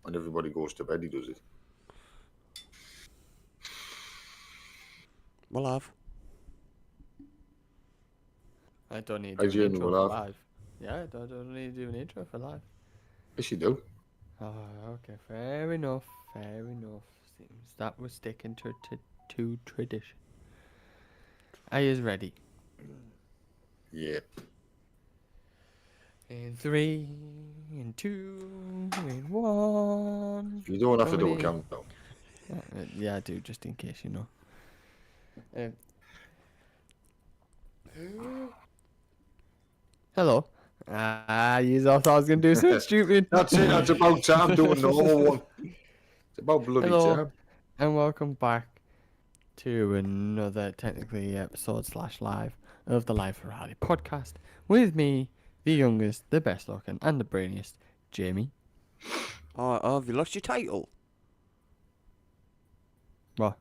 When everybody goes to bed, he does it. We'll have. I don't need Hi, to do an Jamie, intro we'll for have. live. Yeah, I don't need to do an intro for live. Yes, you do. Oh, okay, fair enough. Fair enough. Seems that we're sticking to tradition. Are you ready? Yeah. In 3, in 2, in 1. You don't have to do a Nobody- countdown. Yeah, I do, just in case, you know. Hello. You all thought I was going to do something stupid. That's it. That's about time. Do a normal one. It's about bloody Hello. time. And welcome back to another technically episode / live of the Life of Hardy podcast with me, the youngest, the best looking, and the brainiest, Jamie. Oh, have you lost your title? What?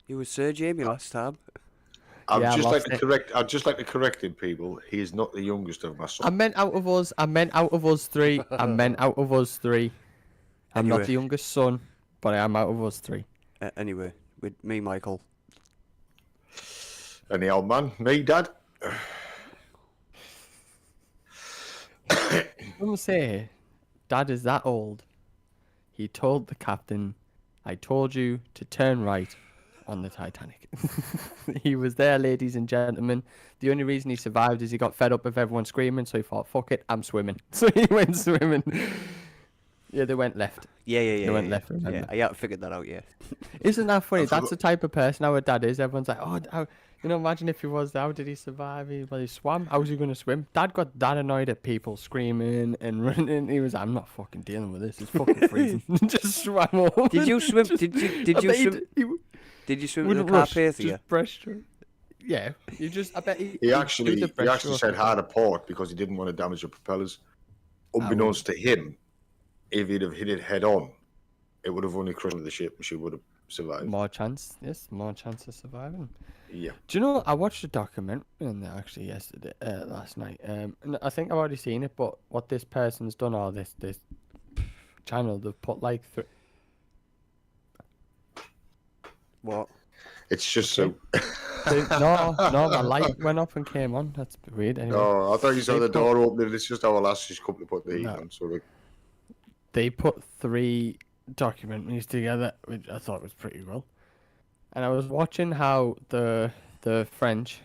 You were Sir Jamie last time. I'd Yeah, I just like lost to it. correct. I'd just like to correct him, people. He is not the youngest of my I sons. meant out of us. I meant out of us three. I meant out of us three. I'm not Anyway. the youngest son, but I am out of us three. Anyway, with me, Michael. And the old man, me, Dad. Some say Dad is that old. He told the captain, "I told you to turn right on the Titanic." He was there, ladies and gentlemen. The only reason he survived is he got fed up with everyone screaming, so he thought, "Fuck it, I'm swimming." So he went swimming. Yeah, they went left. Yeah. They went left, Yeah, remember? I haven't figured that out yet. Isn't that funny? I That's forgot- the type of person our dad is. Everyone's like, "Oh, how, imagine if he was. How did he survive? He swam. How's he going to swim?" Dad got that annoyed at people screaming and running. He was like, "I'm not fucking dealing with this. It's fucking freezing." Just swam over. Did you swim? Just- Did I you bet swim? Did you swim to the wouldn't rush, Carpathia? just breaststroke. Yeah, you just. I bet He he'd actually, do the he actually breaststroke. said hard to port because he didn't want to damage the propellers. Unbeknownst to him, if he'd have hit it head on, it would have only crushed the ship and she would have survived. More chance, yes, more chance of surviving. Yeah. Do you know? I watched a documentary on that actually yesterday, last night. And I think I've already seen it, but what this person's done, or this channel, they've put like What? It's just so. no, my light went off and came on. That's weird. Anyway, Oh, I thought you saw They the put- door opening. It's just our last just come to put the heat No. on. So like, they put 3 documentaries together, which I thought was pretty well. And I was watching how the French,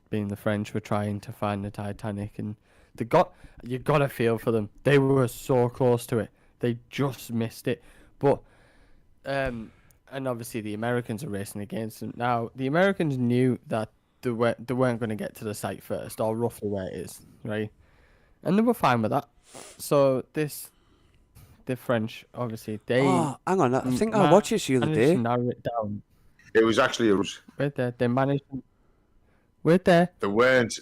being the French, were trying to find the Titanic, and you gotta feel for them. They were so close to it. They just missed it. But and obviously the Americans are racing against them. Now the Americans knew that they weren't going to get to the site first, or roughly where it is, right? And they were fine with that. So the French, obviously, they. Oh, hang on. I think I watched this the other managed to day. narrow it down. it was actually a ruse. Wait there. They managed. Wait there. They weren't.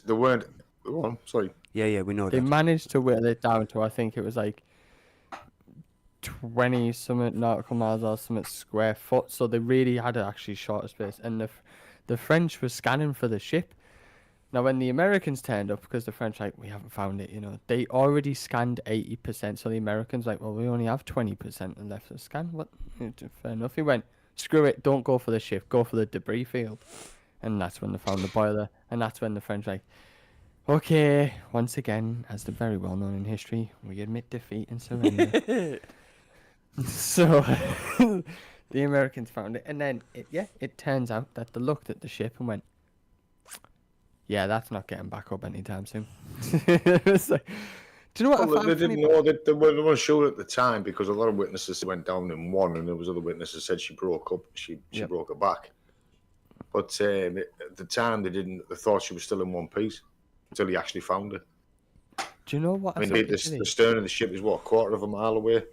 Go on, sorry. Yeah, we know They that. managed to whittle it down to, I think it was like 20 something nautical miles or something square foot. So they really had to actually shorter space. And the French were scanning for the ship. Now, when the Americans turned up, because the French like, we haven't found it, they already scanned 80%. So the Americans like, well, we only have 20% left to scan. What? Fair enough. He went, screw it, don't go for the ship, go for the debris field. And that's when they found the boiler. And that's when the French like, okay, once again, as they're very well known in history, we admit defeat and surrender. So the Americans found it, and then it turns out that they looked at the ship and went, "Yeah, that's not getting back up anytime soon." It's like, do you know what? Well, I they found didn't funny? know that they weren't sure at the time because a lot of witnesses went down in one, and there was other witnesses said she broke up. She Yep. broke her back. But at the time, they thought she was still in one piece until he actually found her. Do you know what? I mean, found the funny? stern of the ship is what, a quarter of a mile away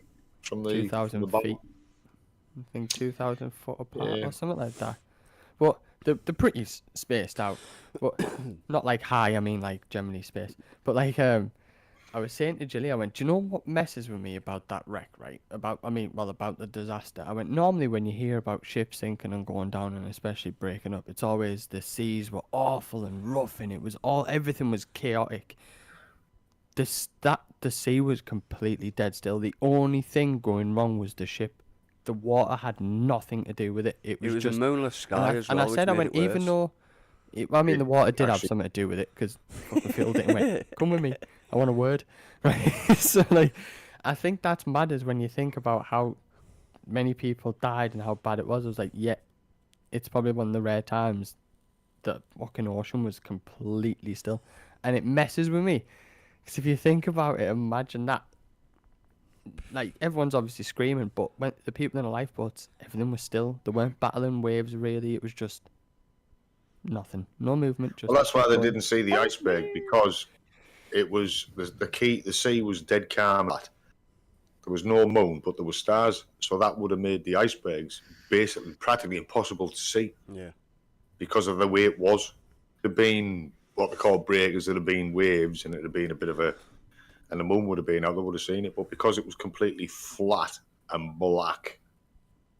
from the 2,000 the bow? feet. I think 2,000 foot apart Yeah. or something like that. But they're pretty spaced out, but not like high. I mean, like generally spaced. But like I was saying to Jilly, I went, do you know what messes with me about that wreck, right? About the disaster. I went, normally when you hear about ships sinking and going down and especially breaking up, it's always the seas were awful and rough and everything was chaotic. the sea was completely dead still. The only thing going wrong was the ship. The water had nothing to do with it. It was It was just a moonless sky as well. and I which said, I made went, it even worse. though, the water did have actually- something to do with it because fucking filled it and went, come with me, I want a word. Right? So like, I think that's mad is when you think about how many people died and how bad it was. I was like, yeah, it's probably one of the rare times that fucking ocean was completely still, and it messes with me. Because if you think about it, imagine that. Like, everyone's obviously screaming, but when the people in the lifeboats, everything was still. They weren't battling waves, really. It was just nothing. No movement. Just Well, that's why they going. didn't see the iceberg, because it was the key. The sea was dead calm. There was no moon, but there were stars, so that would have made the icebergs basically practically impossible to see Yeah. because of the way it was. There'd been what they call breakers, there'd have been waves, and it'd have been a bit of a, and the moon would have been out, they would have seen it. But because it was completely flat and black,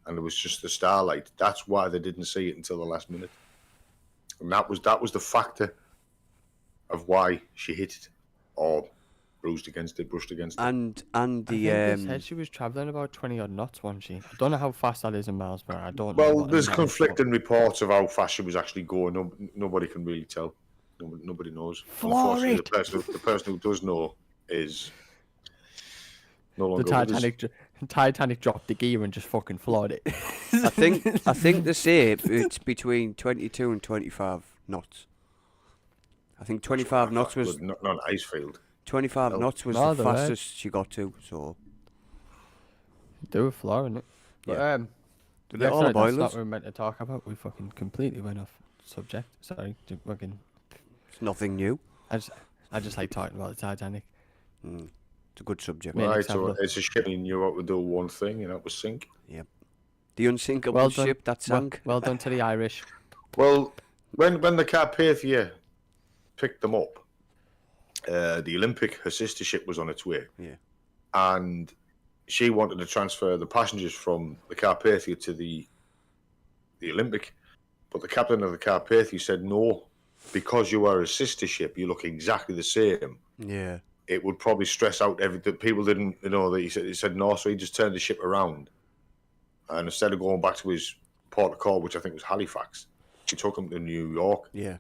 and it was just the starlight, that's why they didn't see it until the last minute. And that was the factor of why she hit it, or bruised against it, brushed against it. And I think the they said she was travelling about 20 odd knots, wasn't she? I don't know how fast that is in miles per hour. I don't know. Well, what in there's miles, but- conflicting reports of how fast she was actually going. Nobody can really tell. Nobody knows. Unfortunately, it. the person who does know is no The longer with us. Titanic dropped the gear and just fucking floored it. I think they say it's between 22 and 25 knots. I think 25 knots was not an ice field. 25 No. knots was No, the they're right. fastest she got to. So They were flooring it. But, Yeah. yeah, they're all sorry, that's boilers. not what we were meant to talk about. We fucking completely went off subject. Sorry, It's nothing new. I just like talking about the Titanic. It's a good subject. Yeah. Right, let's have a so look. it's a ship. You knew how to do one thing, and that was sink. The unsinkable Well done. ship that sank. Well done to the Irish. Well, when the Carpathia picked them up, the Olympic, her sister ship, was on its way. Yeah. And she wanted to transfer the passengers from the Carpathia to the Olympic, but the captain of the Carpathia said no, because you are a sister ship, you look exactly the same. Yeah. It would probably stress out everything. People didn't, that he said no, so he just turned the ship around, and instead of going back to his port of call, which I think was Halifax, he took him to New York. Yeah.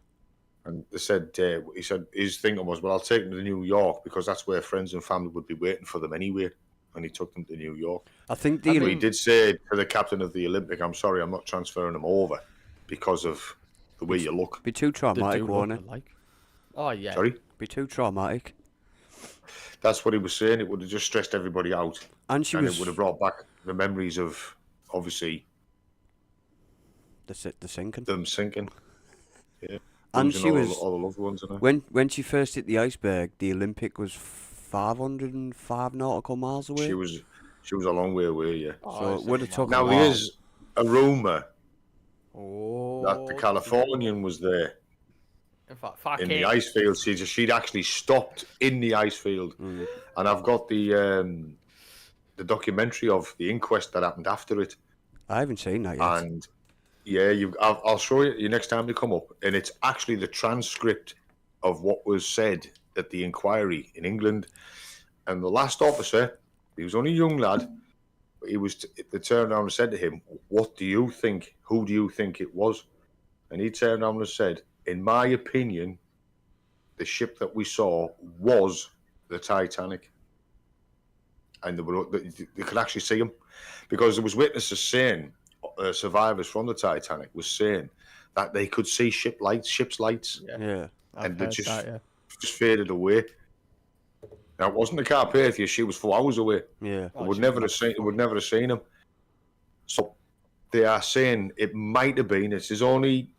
And they said, he said his thinking was, well, I'll take them to New York because that's where friends and family would be waiting for them anyway. And he took them to New York. I think But the he did say to the captain of the Olympic, I'm sorry, I'm not transferring them over because of the way you look. be too They traumatic, do won't look it? alike. Oh yeah. Sorry? Be too traumatic. That's what he was saying. It would have just stressed everybody out. And she and was it would have brought back the memories of, obviously, the sinking. them sinking. Yeah. And Losing she was all the loved ones. And when she first hit the iceberg, the Olympic was 505 nautical miles away. she was a long way away, yeah. So it would have took Now, a there while. is a rumour Oh. that the Californian was there In fact, fuck in it. the ice field. She'd actually stopped in the ice field, and I've got the documentary of the inquest that happened after it. I haven't seen that yet. And yeah, I'll show you next time you come up, and it's actually the transcript of what was said at the inquiry in England. And the last officer, he was only a young lad, but they turned around and said to him, "What do you think? Who do you think it was?" And he turned around and said, "In my opinion, the ship that we saw was the Titanic." And they could actually see him, because there was witnesses saying, survivors from the Titanic was saying that they could see ship's lights, Yeah. and they heard just that, yeah. just faded away. Now, it wasn't the Carpathia; she was 4 hours away. Yeah. Oh, Would she never was have seen him. So they are saying it might have been. It's his only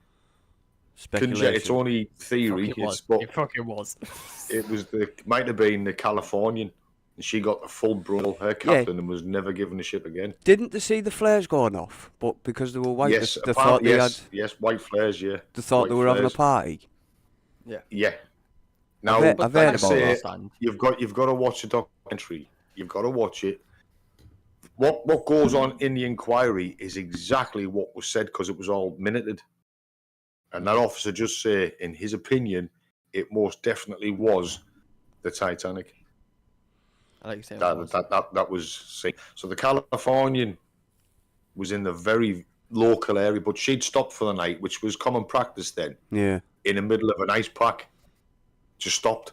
Speculation. it's only theory. Fuck it was. It's but It fucking was. it might have been the Californian, and she got the full brutal. Her captain and was never given the ship again. Didn't they see the flares going off? But because they were white, Yes, they thought they had. yes, white flares. Yeah, They thought white they were having a flares. party. Yeah. Now, I've heard but about like I that. say, Understand. you've got to watch the documentary. You've got to watch it. What goes on in the inquiry is exactly what was said, because it was all minuted. And that officer just say, in his opinion, it most definitely was the the Titanic. I like you saying it was. That was sink. So the Californian was in the very local area, but she'd stopped for the night, which was common practice then. Yeah. In the middle of an ice pack, just stopped.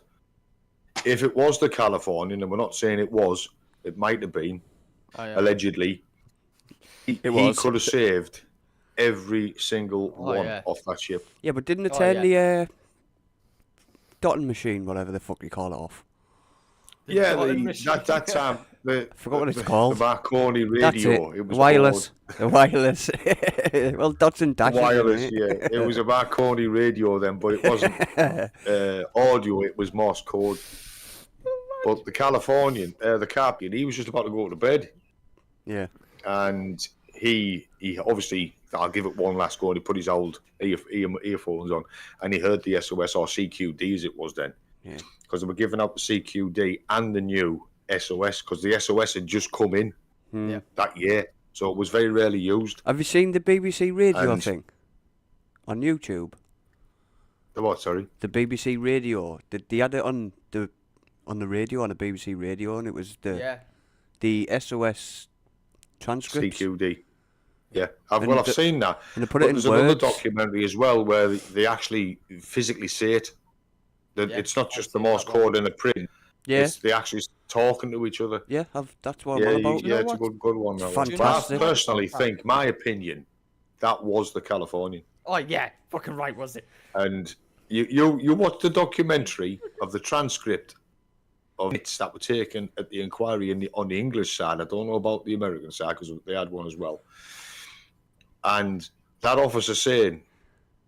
If it was the Californian, and we're not saying it was, it might have been, allegedly, he could have saved every single one off that ship. Yeah, but didn't it turn the dotting machine, whatever the fuck you call it, off? That time, I forgot what it's called. The Marconi radio. That's it. It was wireless. The wireless. Well, dots and dashes. Wireless, yeah. It was a Marconi radio then, but it wasn't audio. It was Morse code. But the Californian, the Carpian, he was just about to go to bed. Yeah. And he obviously, I'll give it one last go, and he put his old earphones on, and he heard the SOS, or CQD as it was then. Yeah. Because they were giving out the CQD and the new SOS, because the SOS had just come in that year. So it was very rarely used. Have you seen the BBC radio thing on YouTube? The what, sorry? The BBC radio. They had it on the radio, on the BBC radio, and it was the SOS transcripts. CQD. Yeah, I've seen that. And they put it in there's another documentary as well where they actually physically say it. It's not just the Morse code in a print. Yeah, they actually talking to each other. Yeah, that's what I'm on about. Yeah, it's a good one. That fantastic. I personally think, my opinion, that was the Californian. Oh yeah, fucking right, was it? And you watched the documentary of the transcript of bits that were taken at the inquiry on the English side. I don't know about the American side because they had one as well. And that officer saying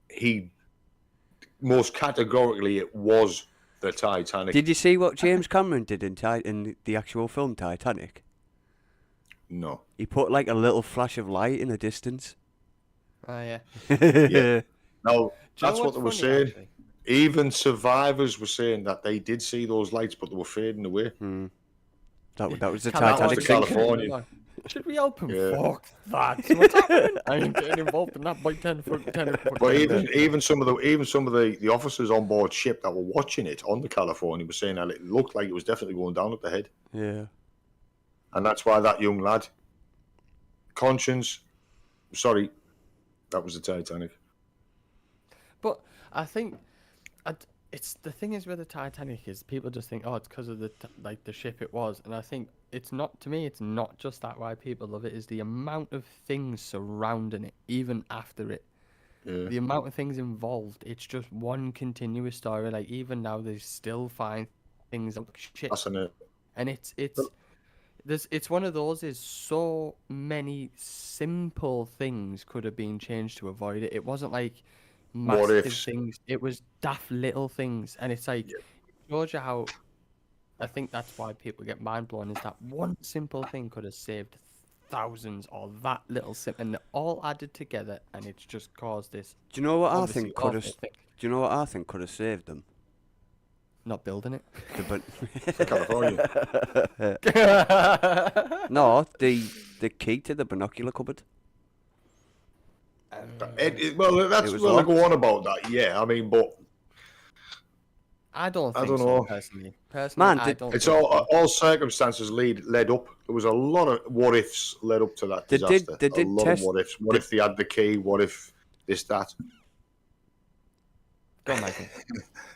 he most categorically it was the Titanic. Did you see what James Cameron did in the actual film Titanic? No. He put like a little flash of light in the distance. Oh yeah. Yeah. No, that's what they were saying. Actually? Even survivors were saying that they did see those lights, but they were fading away. That was the Titanic. California. Should we help him? Fuck that. What's happening? I ain't getting involved in that by 10 foot. But even some of the officers on board ship that were watching it on the California were saying that it looked like it was definitely going down at the head. Yeah. And that's why that young lad, Conscience, sorry, that was the Titanic. But I think it's the thing is with the Titanic is people just think, oh, it's because of the ship it was, and I think it's not. To me, it's not just that why people love it. Is the amount of things surrounding it, even after it. Yeah. The amount of things involved. It's just one continuous story. Like even now, they still find things like shit. Fascinating. And it's one of those. Is so many simple things could have been changed to avoid it. It wasn't like massive things. It was daft little things, and it's like shows you how. I think that's why people get mind blown. Is that one simple thing could have saved thousands, or that little and they're all added together, and it's just caused this. Do you know what I think could have? Do you know what I think could have saved them? Not building it. California. No, the key to the binocular cupboard. Well, that's what I go on about that. Yeah, I mean, but I don't know. So, personally, man, I don't. It's all circumstances led up. There was a lot of what ifs led up to that disaster. They did a lot of what ifs. What if they had the key? What if this, that? Go on, Michael.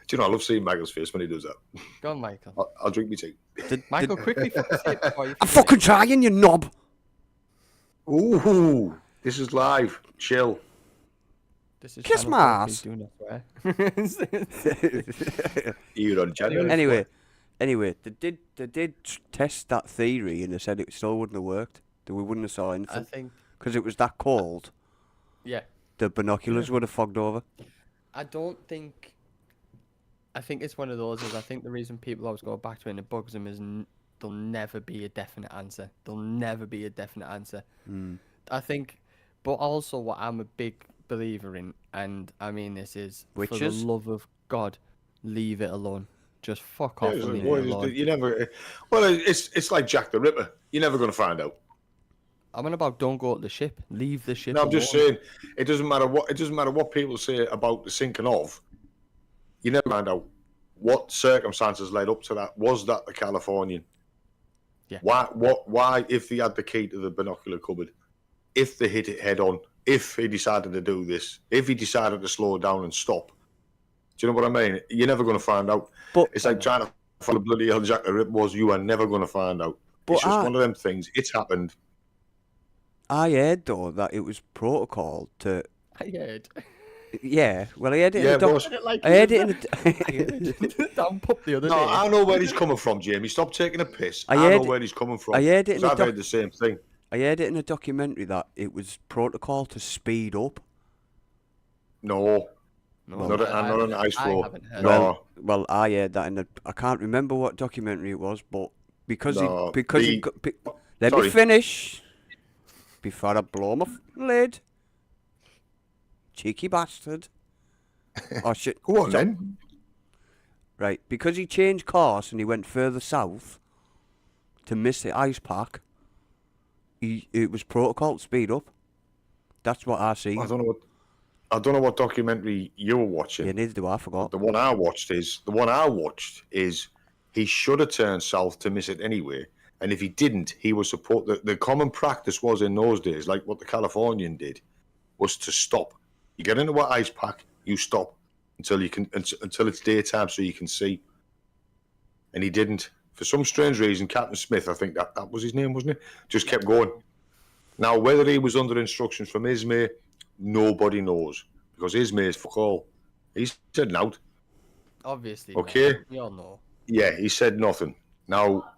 Do you know I love seeing Michael's face when he does that? Go on, Michael. I'll drink me tea. Michael, quickly. I'm fucking trying, you knob. Ooh, this is live. Chill. This is kiss my ass. You're on January. Anyway, they did test that theory, and they said it still wouldn't have worked. That we wouldn't have saw anything. I think because it was that cold. Yeah. The binoculars would have fogged over. I think it's one of those. Is I think the reason people always go back to it and it bugs them is there'll never be a definite answer. There'll never be a definite answer. I think, but also what I'm a big believer in, and I mean this is witches? For the love of God, leave it alone. Just fuck off. And leave it alone. You never. Well, it's like Jack the Ripper. You're never going to find out. I'm on about don't go to the ship. Leave the ship. No, I'm alone. just saying it doesn't matter what people say about the sinking of. You never find out what circumstances led up to that? Was that the Californian? Yeah. Why, if he had the key to the binocular cupboard, if they hit it head on, if he decided to do this, if he decided to slow down and stop, do you know what I mean? You're never going to find out. But It's like trying to find a bloody hell Jack the Rip was. You are never going to find out. But It's just one of them things. It's happened. I heard though that it was protocol to. I heard. Yeah, well, I heard it. Yeah, in the boss. Like I heard it in the down pup the other No, day. I know where he's coming from, Jamie. Stop taking a piss. I I know heard- where he's coming from. I heard it in 'Cause the I've heard the same thing. I heard it in a documentary that it was protocol to speed up. No, No, not an ice I floor. haven't heard No, Well, I heard that in the. I can't remember what documentary it was, but because No, he because he. the- Let me sorry. finish before I blow my lid. Cheeky bastard. Oh shit. go on So- then. Right, because he changed course and he went further south to miss the ice pack. It was protocol to speed up. That's what I see. I don't know what documentary you were watching. Yeah, neither do I. Forgot. The one I watched is he should have turned south to miss it anyway. And if he didn't, he was support. The common practice was in those days, like what the Californian did, was to stop. You get into an ice pack, you stop until it's daytime so you can see. And he didn't. For some strange reason, Captain Smith, I think that was his name, wasn't it? Just kept going. Now, whether he was under instructions from Ismay, nobody knows. Because Ismay's fuck all. He's said out. Obviously. Okay. We all know. Yeah, he said nothing. Now,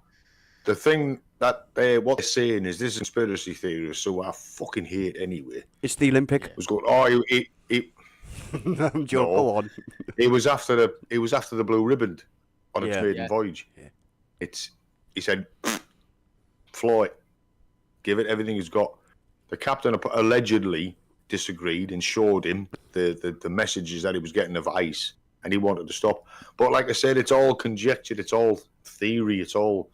the thing that what they're saying is this conspiracy theorists, so I fucking hate anyway, It's the Olympic. was going, oh, he I'm joking. No. Go on. It was after the blue ribbon on its Yeah. maiden Yeah. voyage. Yeah. He said, floor it, give it everything he's got. The captain allegedly disagreed and showed him the messages that he was getting of ice, and he wanted to stop. But like I said, it's all conjecture, it's all theory, it's all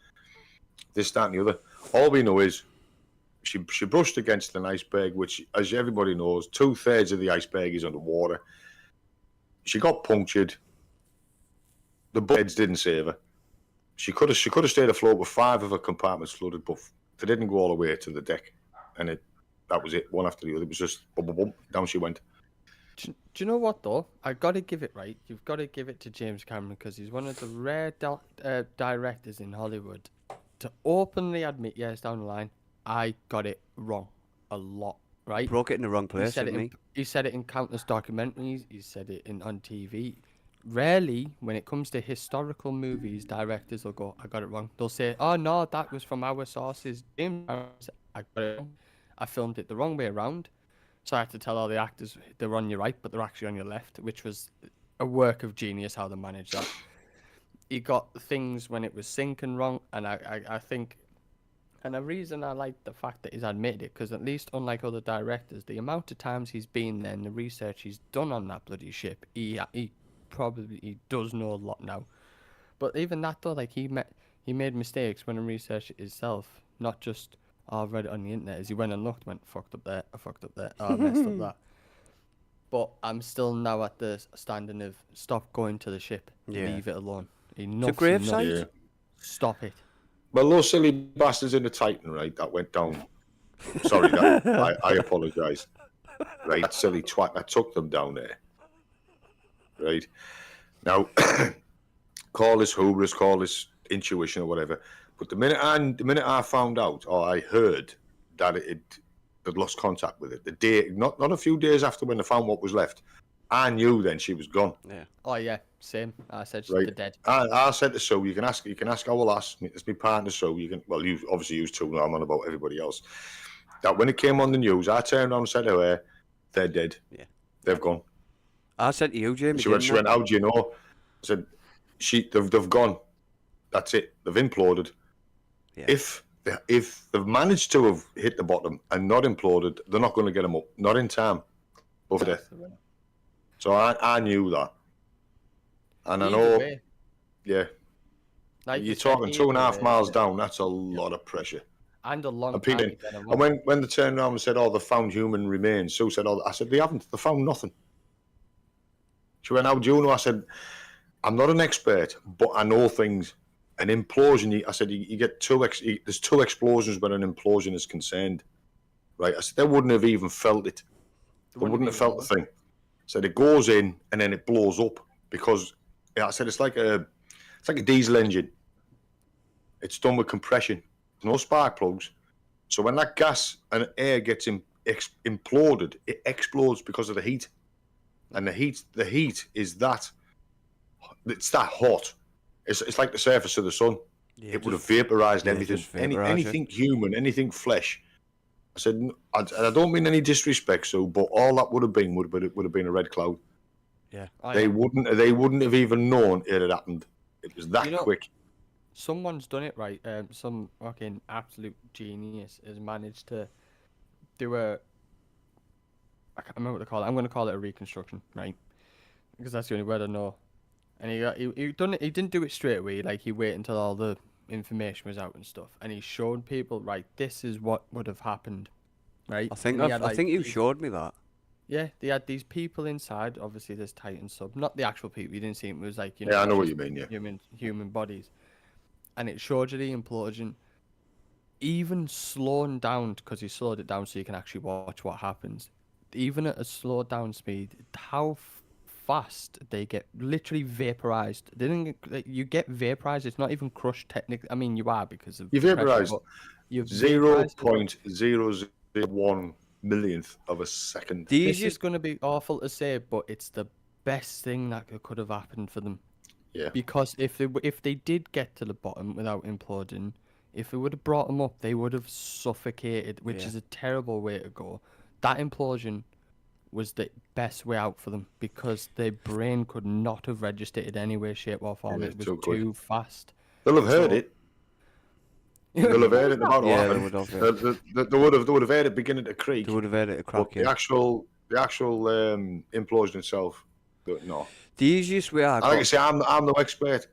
this, that, and the other. All we know is she brushed against an iceberg, which, as everybody knows, 2/3 of the iceberg is underwater. She got punctured. The beds didn't save her. She could have stayed afloat with 5 of her compartments flooded, but they didn't go all the way to the deck, and that was it, one after the other. It was just boom, boom, boom, down she went. Do you know what though? I got to give it right. You've got to give it to James Cameron because he's one of the rare directors in Hollywood to openly admit years down the line, I got it wrong a lot. Right? Broke it in the wrong place, didn't he? He said it in countless documentaries. He said it on TV. Rarely, when it comes to historical movies, directors will go, I got it wrong. They'll say, oh no, that was from our sources. James Cameron said, I got it wrong. I filmed it the wrong way around. So I had to tell all the actors they're on your right, but they're actually on your left, which was a work of genius how they managed that. He got things when it was sinking wrong, and I think, and the reason I like the fact that he's admitted it, because at least unlike other directors, the amount of times he's been there and the research he's done on that bloody ship, he does know a lot now. But even that though, like he made mistakes when he researched it himself, not just, oh, I've read it on the internet. As he went and looked, went, fucked up there, I fucked up there, oh, I messed up that. But I'm still now at the standing of stop going to the ship, Yeah. leave it alone. It's a Enough's gravesite. enough. Yeah. Stop it. Well, those silly bastards in the Titan, right, that went down. Sorry, I apologise. Right, that silly twat that took them down there. Right. Now, call this hubris, call this intuition or whatever. But the minute I found out, or I heard that they'd lost contact with it, the day, not a few days after when they found what was left, I knew then she was gone. Yeah. Oh yeah, same. I said she's Right. dead. I said to Sue, you can ask our lass, it's my partner Sue, you can, well, you obviously use two now, I'm on about everybody else. That when it came on the news, I turned around and said to her, they're dead. Yeah. They've gone. I said to you, Jamie. She went, how do you know? I said, they've gone. That's it. They've imploded. Yeah. If they've managed to have hit the bottom and not imploded, they're not going to get them up. Not in time. Over death. So I knew that. And I Either know, way, yeah, like you're you said, talking 2.5 either way, miles down. That's a lot of pressure. and a long And time. people- to get 'em And up. when they turned around and said, oh, they found human remains, Sue said, oh, I said, they haven't. They found nothing. She went, how do you know? I said, I'm not an expert, but I know things. An implosion, I said, you get there's two explosions when an implosion is concerned, right? I said, they wouldn't have even felt it. They wouldn't have felt the thing. So it goes in and then it blows up because, yeah, I said, it's like a diesel engine. It's done with compression. There's no spark plugs. So when that gas and air gets imploded, it explodes because of the heat. And the heat is that, it's that hot. It's like the surface of the sun. Yeah, It would have vaporized everything. just vaporise it. Anything human, anything flesh. I said, and I don't mean any disrespect, so, but all that would have been a red cloud. Yeah. Oh, They yeah. wouldn't have even known it had happened. It was that You know- quick. Someone's done it right. Some fucking absolute genius has managed to do I can't remember what they call it. I'm going to call it a reconstruction, right? Because that's the only word I know. And he done it. He didn't do it straight away. Like, he waited until all the information was out and stuff, and he showed people, right, this is what would have happened, right? I think And he had, I think you these- showed me that. Yeah, they had these people inside. Obviously, this Titan sub, not the actual people. You didn't see them. It was like, Yeah, I know what just you mean. Yeah, human bodies, and it showed you the implosion. Even slowing down, because he slowed it down so you can actually watch what happens. Even at a slowed down speed, how fast they get literally vaporized. They didn't get, you get vaporized. It's not even crushed technically. I mean, you are because of You pressure, vaporized but you've zero vaporized it. point 001 millionth of a second. This These is going to be awful to say, but it's the best thing that could have happened for them. Yeah, Because if they did get to the bottom without imploding, if it would have brought them up, they would have suffocated, which Yeah. is a terrible way to go. That implosion was the best way out for them because their brain could not have registered it any way, shape, or form. Yeah, It was too quick. too fast. they'll have heard So- it. They'll have heard it about Yeah, what they happened. would have, yeah. They would have heard it beginning to creak. They would have had it a But crack. the Yeah. actual implosion itself, no. The easiest way I And like I got. say, I'm no expert,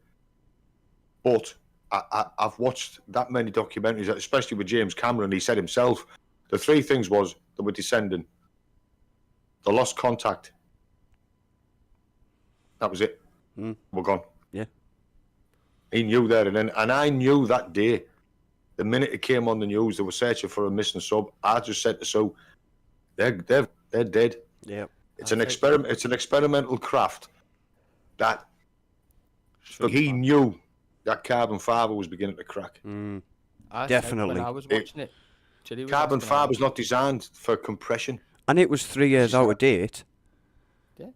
but I've watched that many documentaries, especially with James Cameron. He said himself, the three things was they were descending, they lost contact. That was it. We're gone. Yeah. He knew that, and I knew that day. The minute it came on the news, they were searching for a missing sub. I just said to Sue, they're dead. Yeah. It's an experiment. It's an experimental craft that he knew that carbon fiber was beginning to crack. I said Definitely. when I was watching it, Chili was Carbon asking fiber is not designed for compression. And it was 3 years out of date.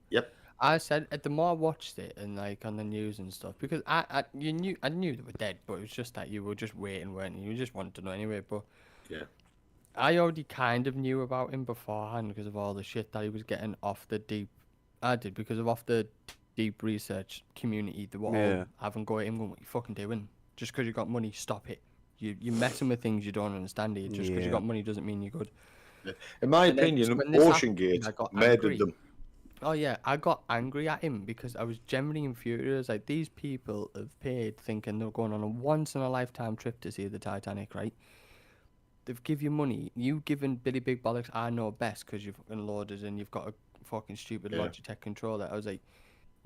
Yep. I said the more I watched it and like on the news and stuff, because I knew they were dead, but it was just that you were just waiting, weren't you? You just wanted to know anyway. But Yeah. I already kind of knew about him beforehand because of all the shit that he was getting off the deep. I did because of off the deep research community. They were Yeah. all having go at him, going, "What you fucking doing? Just because you got money, stop it. You're messing with things you don't understand. Here. Just because you Yeah. got money doesn't mean you're good." In my And then opinion, when this happened, OceanGate I got murdered angry. them. Oh yeah, I got angry at him because I was genuinely infuriated. Like, these people have paid thinking they're going on a once in a lifetime trip to see the Titanic, right? They've give you money. You giving Billy Big Bollocks, I know best because you've fucking loaded and you've got a fucking stupid Yeah. Logitech controller. I was like,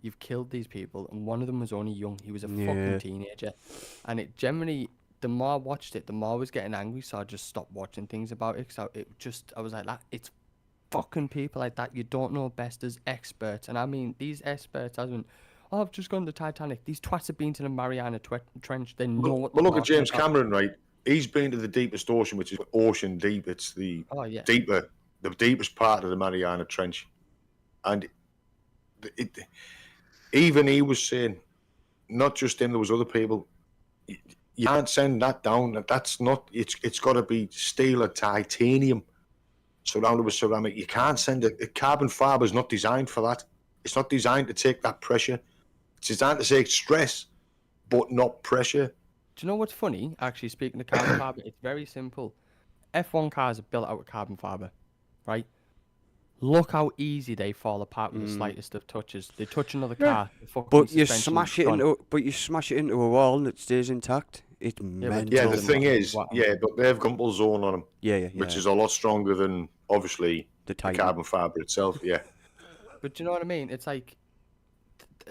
you've killed these people, and one of them was only young. He was a Yeah. fucking teenager, and it generally. The more I watched it, the more I was getting angry, so I just stopped watching things about it. So I was like, that it's fucking people like that you don't know best as experts. And I mean, these experts, as in, oh, I've just gone to Titanic. These twats have been to the Mariana Trench. They know what. Well, they're look at talking James about. Cameron, right? He's been to the deepest ocean, which is ocean deep. It's the Oh yeah. the deepest part of the Mariana Trench, and even he was saying, not just him, there was other people. You can't send that down. That's not. It's got to be steel or titanium surrounded with ceramic. You can't send it. Carbon fiber is not designed for that. It's not designed to take that pressure. It's designed to take stress, but not pressure. Do you know what's funny? Actually, speaking of carbon fiber, it's very simple. F1 cars are built out of carbon fiber, right? Look how easy they fall apart with the slightest of touches. They touch another car. the fucking But you suspension smash is it gone. into a wall and it stays intact. It's but- mental. Yeah, the Totally thing what- is, what- yeah, but they have Gumbel Zone on them, yeah, which is a lot stronger than obviously the the Titan. carbon fiber itself. Yeah, But do you know what I mean? It's like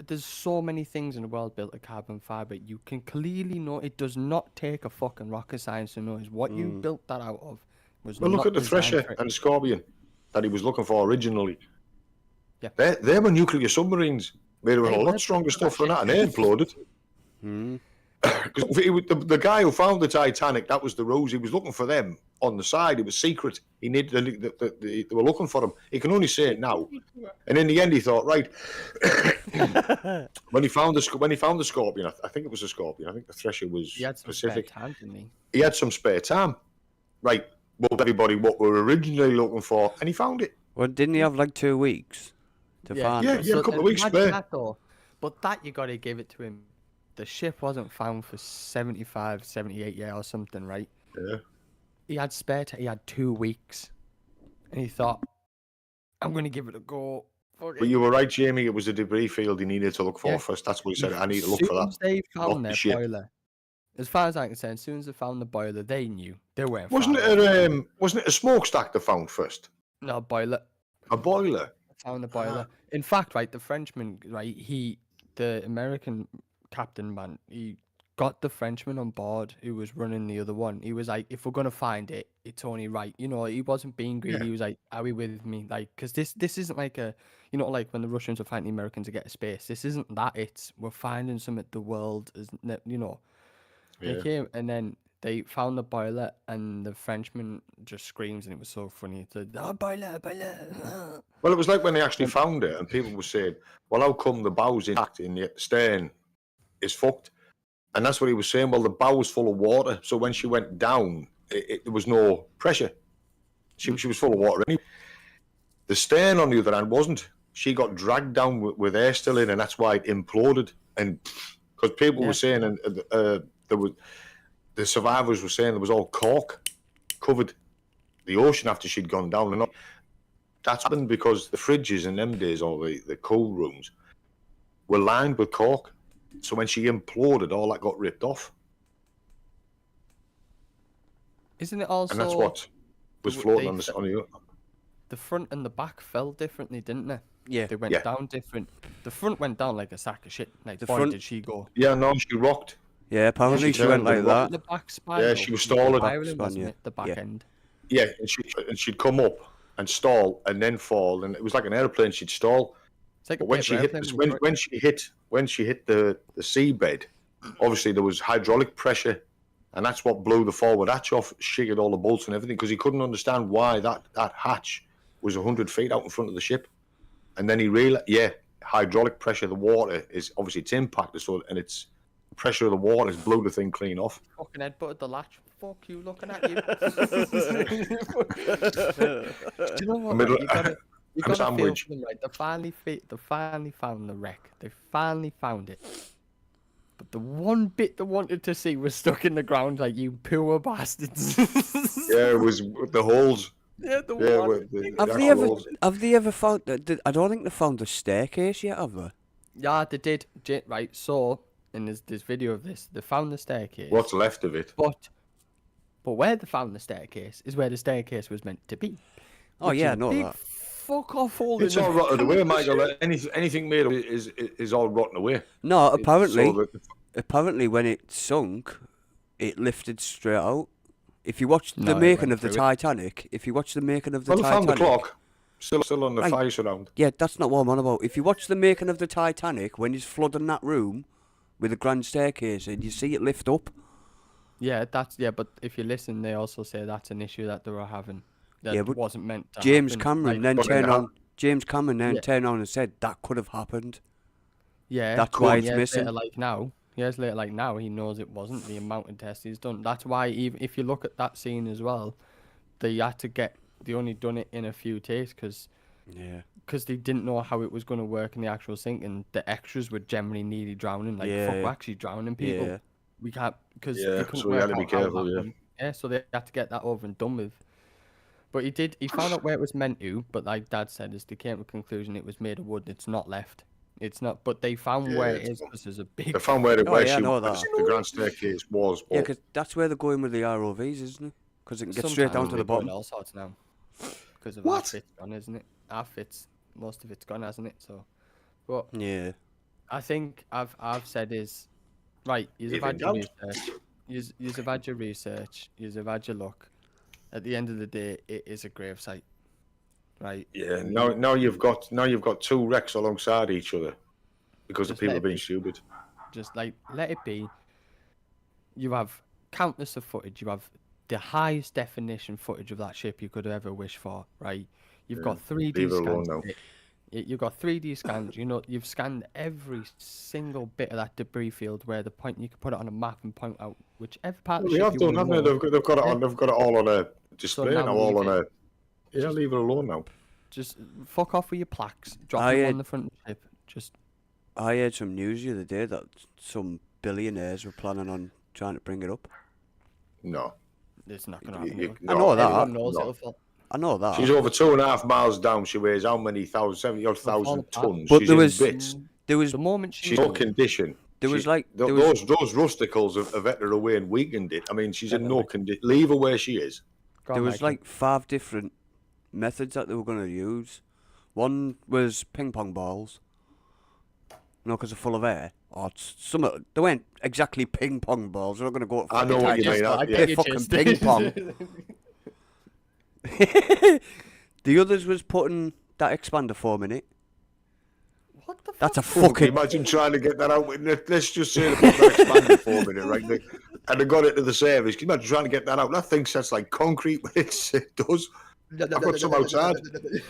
there's so many things in the world built of carbon fiber. You can clearly know it does not take a fucking rocket science to know is what you built that out of was Well, look not at the designed Thresher for it. and the Scorpion that he was looking for originally. Yeah. They were nuclear submarines made of They a were lot stronger stuff than that, and they imploded. Because the guy who found the Titanic, that was the Rose. He was looking for them on the side. It was secret. He needed. They were looking for him. He can only say it now. And in the end, he thought, right. when he found the Scorpion, I think it was a Scorpion. I think the Thresher was He had some Pacific. spare time, didn't he? He had some spare time. Right. Well, everybody what we were originally looking for, and he found it. Well, didn't he have like 2 weeks to find Yeah, it? yeah. A couple of weeks imagine spare. that, though. But that you got to give it to him. The ship wasn't found for 75, 78 years or something, right? Yeah. He had spare time. He had 2 weeks. And he thought, I'm going to give it a go. Fuck But it. you were right, Jamie. It was a debris field he needed to look for Yeah. first. That's what he said. I need to look As for soon that. as they Not found the their ship. boiler, as far as I can say, as soon as they found the boiler, they knew. They weren't Wasn't far it? Wasn't it a smokestack they found first? No, boiler. A boiler. Found the boiler. In fact, right, the Frenchman, right, the American captain, man, he got the Frenchman on board who was running the other one. He was like, if we're going to find it, it's only right. You know, he wasn't being greedy. Yeah. He was like, are we with me? Like, because this isn't like a, you know, like when the Russians were fighting the Americans to get to space. This isn't that. It's, we're finding something the world is, you know. They Yeah. came and then they found the boiler and the Frenchman just screams and it was so funny. He said, oh, boiler, boiler. Well, it was like when they actually found it, and people were saying, "Well, how come the bow's intact and yet the stern is fucked?" And that's what he was saying. Well, the bow was full of water, so when she went down, there was no pressure. She was full of water. Anyway. The stern, on the other hand, wasn't. She got dragged down with air still in, and that's why it imploded. And because people were saying, and there was the survivors were saying there was all cork covered the ocean after she'd gone down, and that's happened because the fridges in them days, or the cool rooms, were lined with cork. So when she imploded, all that got ripped off, Isn't it also... and that's what was floating on the. The front and the back fell differently, didn't they? Yeah. They went Yeah. down different. The front went down like a sack of shit. Like, The boy, front- did she go. Yeah, no, she rocked. Yeah, apparently she she went turned like and that. The back spiral. Yeah, she was stalling. Spiraling, Back wasn't span, yeah. it? The back Yeah. end. Yeah, and she'd come up and stall and then fall, and it was like an airplane. She'd stall, It's like a but when paper she hit airplane this, with a when she hit the seabed, obviously there was hydraulic pressure, and that's what blew the forward hatch off, shivered all the bolts and everything, because he couldn't understand why that hatch was 100 feet out in front of the ship, and then he realized, hydraulic pressure, the water is obviously it's impacted, so and it's the pressure of the water has blew the thing clean off. Fucking head butted the latch. Fuck you, looking at you. Do you know what? Middle- Right? You I'm gotta feel sandwich. for them, right? They finally found the wreck. They finally found it. But the one bit they wanted to see was stuck in the ground. Like, you poor bastards. Yeah, it was the holes. Yeah, the Yeah, one. with the Have they actual ever? holes. Have they ever found? I don't think they found the staircase yet, have they? Yeah, they did. Right, so, and there's this video of this. They found the staircase. What's left of it? But where they found the staircase is where the staircase was meant to be. Oh which yeah, I is know big that. Fuck off all It's all rotted away, Michael. Anything made of it is all rotten away. No, apparently, So apparently when it sunk, it lifted straight out. If you watch No, the it making went of the through it. Titanic, if you watch the making of the well, they found Titanic, the clock. Still on the Right. fire surround. yeah, that's not what I'm on about. If you watch the making of the Titanic, when he's flooding that room with a grand staircase, and you see it lift up. Yeah, but if you listen, they also say that's an issue that they were having. That Yeah, but wasn't meant to James happen. Cameron Like, then But turned now- on. James Cameron then Yeah. turned on and said that could have happened. yeah, that's but why it's years missing. Years later, like now, he knows it wasn't the amount of tests he's done. That's why, even if you look at that scene as well, they only done it in a few takes because Yeah. they didn't know how it was going to work in the actual sinking. The extras were generally nearly drowning. Like, Yeah, fuck, yeah. we're actually drowning people. Yeah. We can't, because Yeah, so we had to be careful, yeah. Yeah, so they had to get that over and done with. But he found out where it was meant to, but like Dad said, as they came to a conclusion, it was made of wood. It's not left. It's not, but they found where it it's is not. because there's a big... They found where Oh, yeah, I she know was, that. the grand staircase was. Yeah, But because that's where they're going with the ROVs, isn't it? Because it can get straight down Sometimes to they're the doing bottom. all sorts now. Because of What? our fit's gone, isn't it? Our fit's, most of it's gone, hasn't it? So, but Yeah. I think I've said is right. You've If in had your doubt. research. You've had your research. You've had your look. At the end of the day, it is a gravesite, right? Yeah. Now you've got two wrecks alongside each other because the Just people let are it being be. stupid. Just like let it be. You have countless of footage. You have the highest definition footage of that ship you could ever wish for, right? You've got 3D Leave it alone scans now. of it. You've got 3D scans. You know, you've scanned every single bit of that debris field where the point you can put it on a map and point out whichever part of the We ship have you done, want to haven't they? know. They've got it Yeah. on. They've got it all on a display now now. All leave on it. a. Yeah, leave it alone now. Just fuck off with your plaques. Drop I, them uh, on the front of the ship. Just I heard some news the other day that some billionaires were planning on trying to bring it up. No. it's not gonna happen. I know that. Everyone knows no. it'll fall. I know that. She's over 2.5 miles down. She weighs how many thousand, 70,000 apart. tons. But She's there in was- bits. There was The moment she She's no moves, condition. there was She- like th- there was those rusticles have let her away and weakened it. I mean, she's in no Definitely. condition. Leave her where she is. Go there on, was Michael. like 5 different methods that they were going to use. One was ping pong balls. No, because they're full of air. Or some they weren't exactly ping pong balls. They're not going to go. I know what you Just mean. thought I'd Yeah. get you Fucking just- ping pong. The others was putting that expander foam in it. What the fuck? That's a Can you fucking. imagine trying to get that out? Let's just say they put that expanded form in it, right? And they got it to the service. Can you imagine trying to get that out? That thing sets like concrete when it does. I've got some outside.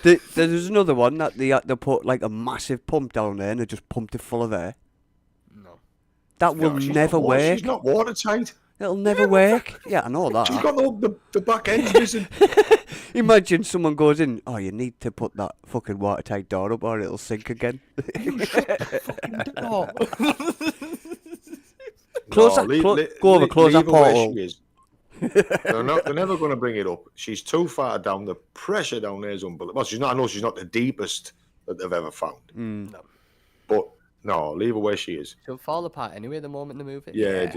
There's another one that they put like a massive pump down there and they just pumped it full of air. No. That will No, she's never not, work. She's not watertight. It'll never work. Yeah, I know She's that. got the back end missing. Imagine someone goes in. Oh, you need to put that fucking watertight door up or it'll sink again. Oh. Close No, that. Go over. Close that leave her where portal. she is. They're never going to bring it up. She's too far down. The pressure down there is unbelievable. Well, she's not. I know she's not the deepest that they've ever found. No. But no, leave her where she is. She'll fall apart anyway the moment they move it. Yeah,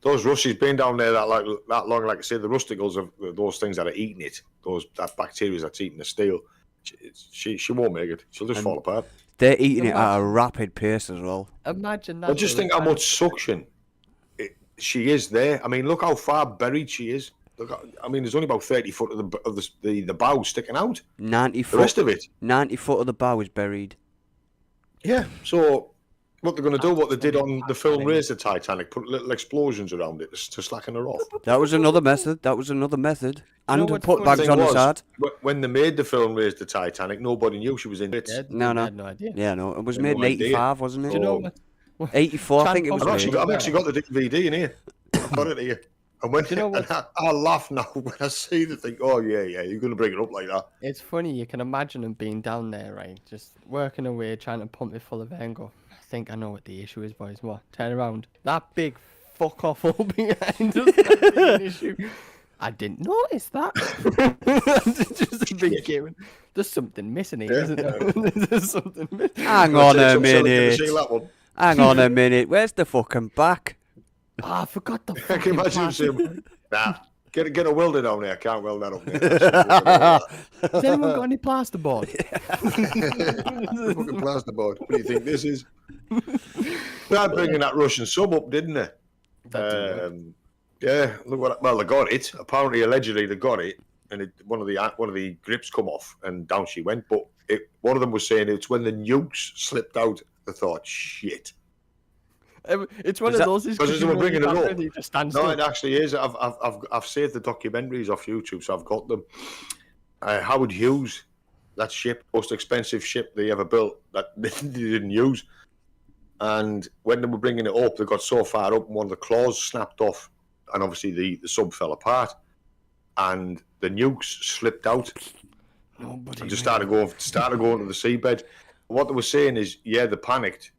those rushes been down there that long. Like I say, the rusticles of those things that are eating it. That bacteria that's eating the steel. She won't make it. She'll just fall apart. They're eating it at a rapid pace as well. Imagine that. I just though, think how the much suction she is there. I mean, look how far buried she is. I mean, there's only about 30 foot of the bow sticking out. 90 The foot. rest of it. 90 foot of the bow is buried. Yeah. So what they're going to do, what they did on the film Raise the Titanic, put little explosions around it to slacken her off. That was another method. And what's put funny? bags Thing on the was, side. when they made the film Raise the Titanic, nobody knew she was in bits. Yeah, No, no. I had no idea. Yeah, no. It was Yeah, made in no idea. 85, wasn't Do you it? know Oh. what? 84, I think it was Tran- made. I've actually got the DVD in here. I've got it here. And when Do you know what- I laugh now when I see the thing. Oh yeah, you're going to bring it up like that. It's funny, you can imagine them being down there, right? Just working away, trying to pump it full of air and go, I think I know what the issue is, boys. What? Turn around. That big fuck off hole behind us. That's an issue. I didn't notice that. It's just a big game. There's something missing here, Yeah. isn't there? There's something missing. Hang I'll on take a some silicon to minute. seal that one. Hang on a minute. Where's the fucking back? Ah, I forgot the I fucking can imagine plastic. him. Nah, get a welder down there. I can't weld that up. There. Has anyone got any plasterboard? Fucking plasterboard. What do you think this is? They're bringing that Russian sub up, didn't they? That didn't work. Yeah. Look what. Well, they got it. Apparently, allegedly, they got it, and one of the grips come off, and down she went. But one of them was saying it's when the nukes slipped out. They thought, shit. It's one Is of that- those. Is because you they were know bringing you it can't up. really just stand No, still. it actually is. I've saved the documentaries off YouTube, so I've got them. Howard Hughes, that ship, most expensive ship they ever built, that they didn't use. And when they were bringing it up, they got so far up, and one of the claws snapped off, and obviously the sub fell apart, and the nukes slipped out Nobody and just knew. started going to the seabed. What they were saying is, yeah, they panicked,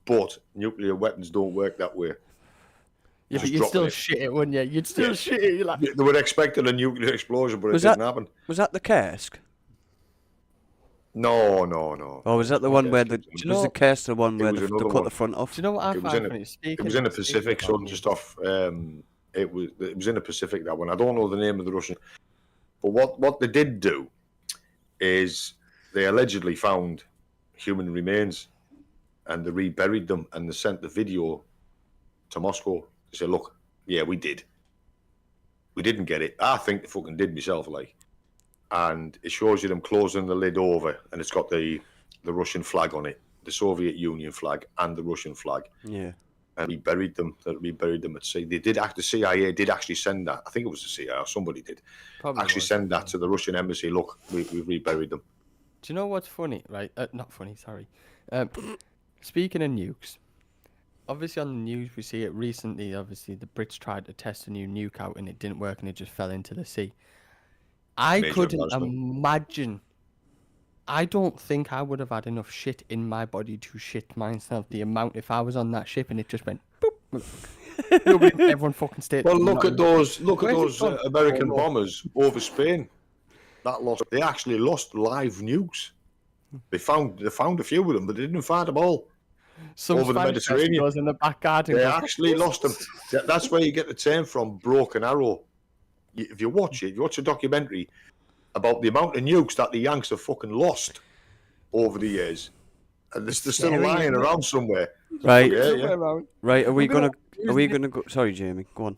but nuclear weapons don't work that way. Yeah, but just you'd dropping still it. shit it, wouldn't you? You'd still Yeah. shit it. You're like, They were expecting a nuclear explosion, but it Was didn't that- happen. Was that the Kursk? No. Or was that the one where the Do you was the know- Kursk the one It where was they another cut one. the front off? do you know what I It was find in funny? It was in the Pacific, son, just off. It was in the Pacific, that one. I don't know the name of the Russian, but what they did do is they allegedly found human remains and they reburied them, and they sent the video to Moscow. They said, "Look, yeah, we did. We didn't get it. I think they fucking did myself, like." And it shows you them closing the lid over, and it's got the Russian flag on it, the Soviet Union flag and the Russian flag. Yeah. And we buried them. That we buried them at sea. They did. The CIA did actually send that. I think it was the CIA or somebody did Probably actually was, send that yeah. to the Russian embassy. Look, we reburied them. Do you know what's funny, right? Not funny, sorry. Speaking of nukes, obviously on the news we see it recently. Obviously, the Brits tried to test a new nuke out and it didn't work and it just fell into the sea. I Major couldn't embarrassment. imagine. I don't think I would have had enough shit in my body to shit myself. The amount if I was on that ship and it just went boop. Everyone fucking stayed. Well, look at those. Look at Where's it those gone? American Oh, no. bombers over Spain. That lost. They actually lost live nukes. They found a few of them, but they didn't find them all. Some over the Spanish person Mediterranean. goes in the back garden. They goes, actually lost them. That's where you get the term from, broken arrow. If you watch a documentary about the amount of nukes that the Yanks have fucking lost over the years, and they're still scary, lying isn't it? around somewhere. Right. Yeah, Somewhere yeah. around. Right. Are we gonna gonna go? Sorry, Jamie. Go on.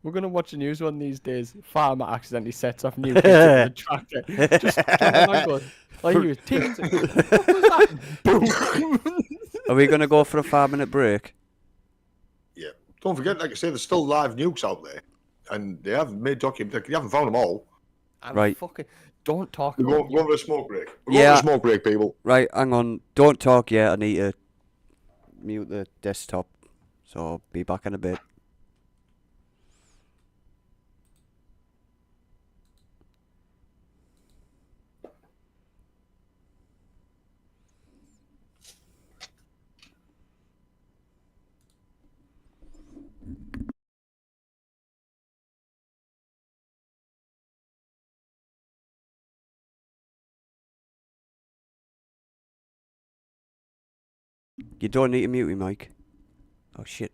We're gonna watch a news one these days. Farmer accidentally sets off new kids in the tractor. Just turn around, goes, like he was teasing. What was that? Boom. Are we gonna go for a 5-minute break? Yeah. Don't forget, like I say, there's still live nukes out there, and they haven't made document. They haven't found them all. I'm Right. fucking. Don't talk We're about going for a smoke break. We're Yeah. going for a smoke break, people. Right. Hang on. Don't talk yet. I need to mute the desktop. So I'll be back in a bit. You don't need to mute me, Mike. Oh shit.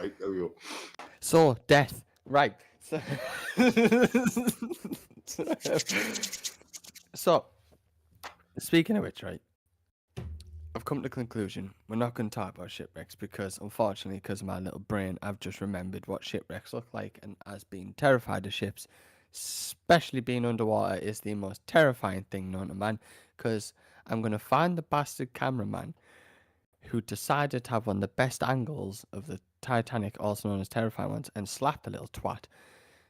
Right, there we go. So, death. Right. So, speaking of which, right, I've come to the conclusion we're not going to talk about shipwrecks because, unfortunately, because of my little brain, I've just remembered what shipwrecks look like, and as being terrified of ships, especially being underwater, is the most terrifying thing known to man. Because I'm going to find the bastard cameraman who decided to have one of the best angles of the Titanic, also known as terrifying ones, and slap the little twat.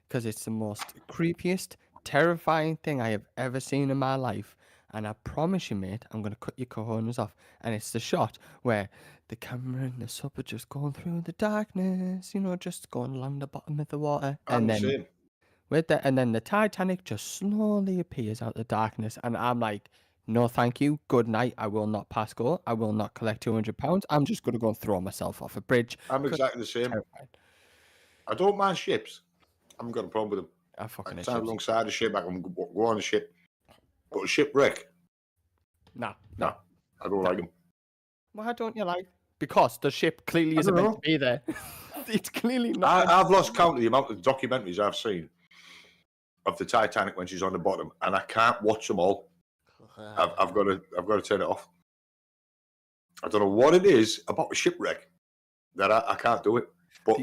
Because it's the most creepiest, terrifying thing I have ever seen in my life. And I promise you, mate, I'm going to cut your cojones off. And it's the shot where the camera and the sub are just going through the darkness, you know, just going along the bottom of the water. I'm And the then same. and then the Titanic just slowly appears out of the darkness. And I'm like, no, thank you. Good night. I will not pass go. I will not collect £200. I'm just going to go and throw myself off a bridge. I'm 'cause exactly the same. terrified. I don't mind ships. I haven't got a problem with them. I I fucking can hate stand ships. alongside a ship. I can go on a ship. But a shipwreck, Nah, no, no. I don't like them. Why don't you like? Because the ship clearly I isn't don't meant know. to be there. It's clearly not. meant I've lost count of the amount of documentaries I've seen of the Titanic when she's on the bottom, and I can't watch them all. I've got to turn it off. I don't know what it is about a shipwreck that I can't do it. But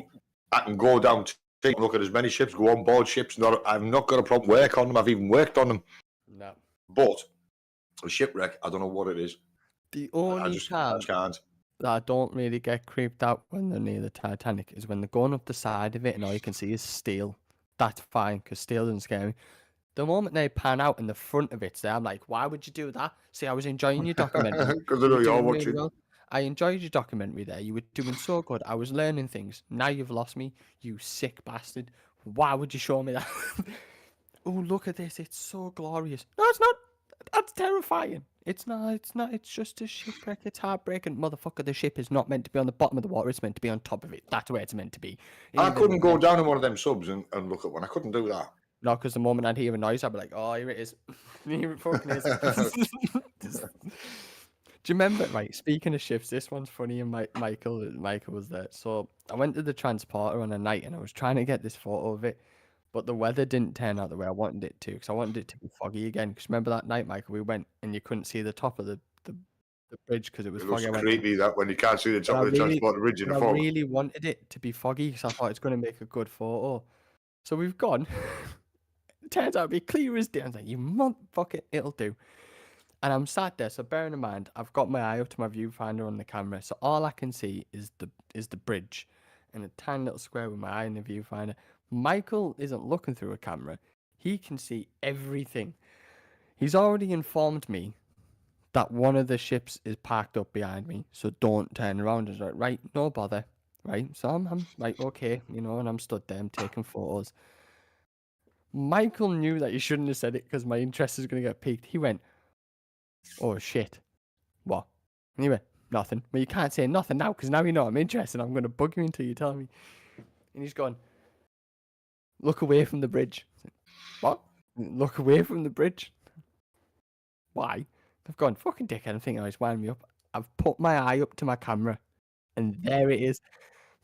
I can go down, take a look at as many ships, go on board ships. I've not got a problem work on them. I've even worked on them. No. But a shipwreck, I don't know what it is. The I only just time can't. that I don't really get creeped out when they're near the Titanic is when they're going up the side of it and all you can see is steel. That's fine because steel doesn't scare me. The moment they pan out and the front of it's there, I'm like, why would you do that? See, I was enjoying your documentary. Because I You know were you're doing really watching. well. I enjoyed your documentary there. You were doing so good. I was learning things. Now you've lost me, you sick bastard. Why would you show me that? Oh, look at this. It's so glorious. No, it's not. That's terrifying. It's not. It's not. It's just a shipwreck. It's heartbreaking. Motherfucker, the ship is not meant to be on the bottom of the water. It's meant to be on top of it. That's where it's meant to be. I Even couldn't go when- down in one of them subs and look at one. I couldn't do that. No, because the moment I'd hear a noise, I'd be like, oh, here it is. Here it fucking is. Do you remember, right, speaking of ships, this one's funny, and Michael was there. So I went to the transporter on a night, and I was trying to get this photo of it, but the weather didn't turn out the way I wanted it to, because I wanted it to be foggy again. Because remember that night, Michael, we went, and you couldn't see the top of the bridge because it was It looks foggy. I went, creepy that when you can't see the top But I of the really- transport bridge in but the I fog. really wanted it to be foggy, because I thought it's going to make a good photo. So we've gone. It turns out to be clear as day. I was like, you motherfucker, it'll do. And I'm sat there, so bearing in mind, I've got my eye up to my viewfinder on the camera, so all I can see is the bridge and a tiny little square with my eye in the viewfinder. Michael isn't looking through a camera. He can see everything. He's already informed me that one of the ships is parked up behind me, so don't turn around. He's like, right, no bother. Right, so I'm like, okay, you know, and I'm stood there, I'm taking photos. Michael knew that you shouldn't have said it because my interest is going to get piqued. He went, oh shit. What? And he went, nothing. Well, you can't say nothing now because now you know I'm interested. I'm going to bug you until you tell me. And he's gone, look away from the bridge. I said, what? Look away from the bridge? Why? I've gone, fucking dickhead. I'm thinking, oh, he's winding me up. I've put my eye up to my camera and there it is.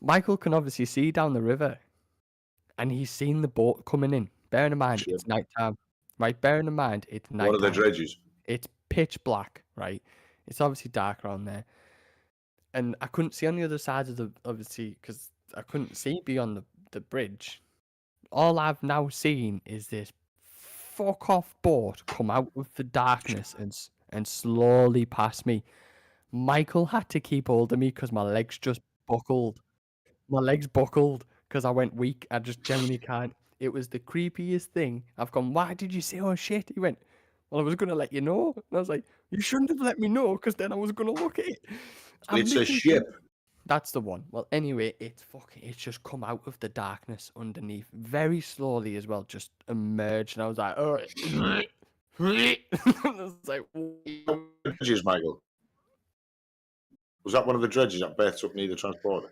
Michael can obviously see down the river and he's seen the boat coming in. Bearing in mind, Shit. it's night time. Right? Bearing in mind, it's night What are the time. dredges? It's pitch black, right? It's obviously dark around there. And I couldn't see on the other side of the, obviously, because I couldn't see beyond the bridge. All I've now seen is this fuck off boat come out of the darkness and slowly pass me. Michael had to keep hold of me because my legs just buckled. My legs buckled because I went weak. I just genuinely can't. It was the creepiest thing. I've gone, why did you say, oh shit? He went, well, I was going to let you know. And I was like, you shouldn't have let me know because then I was going to look at it. I'm It's a literally- ship. That's the one. Well, anyway, it's just come out of the darkness underneath very slowly as well, just emerged. And I was like, oh. I was like, Dredges, Michael. Was that one of the dredges that berths up near the transporter?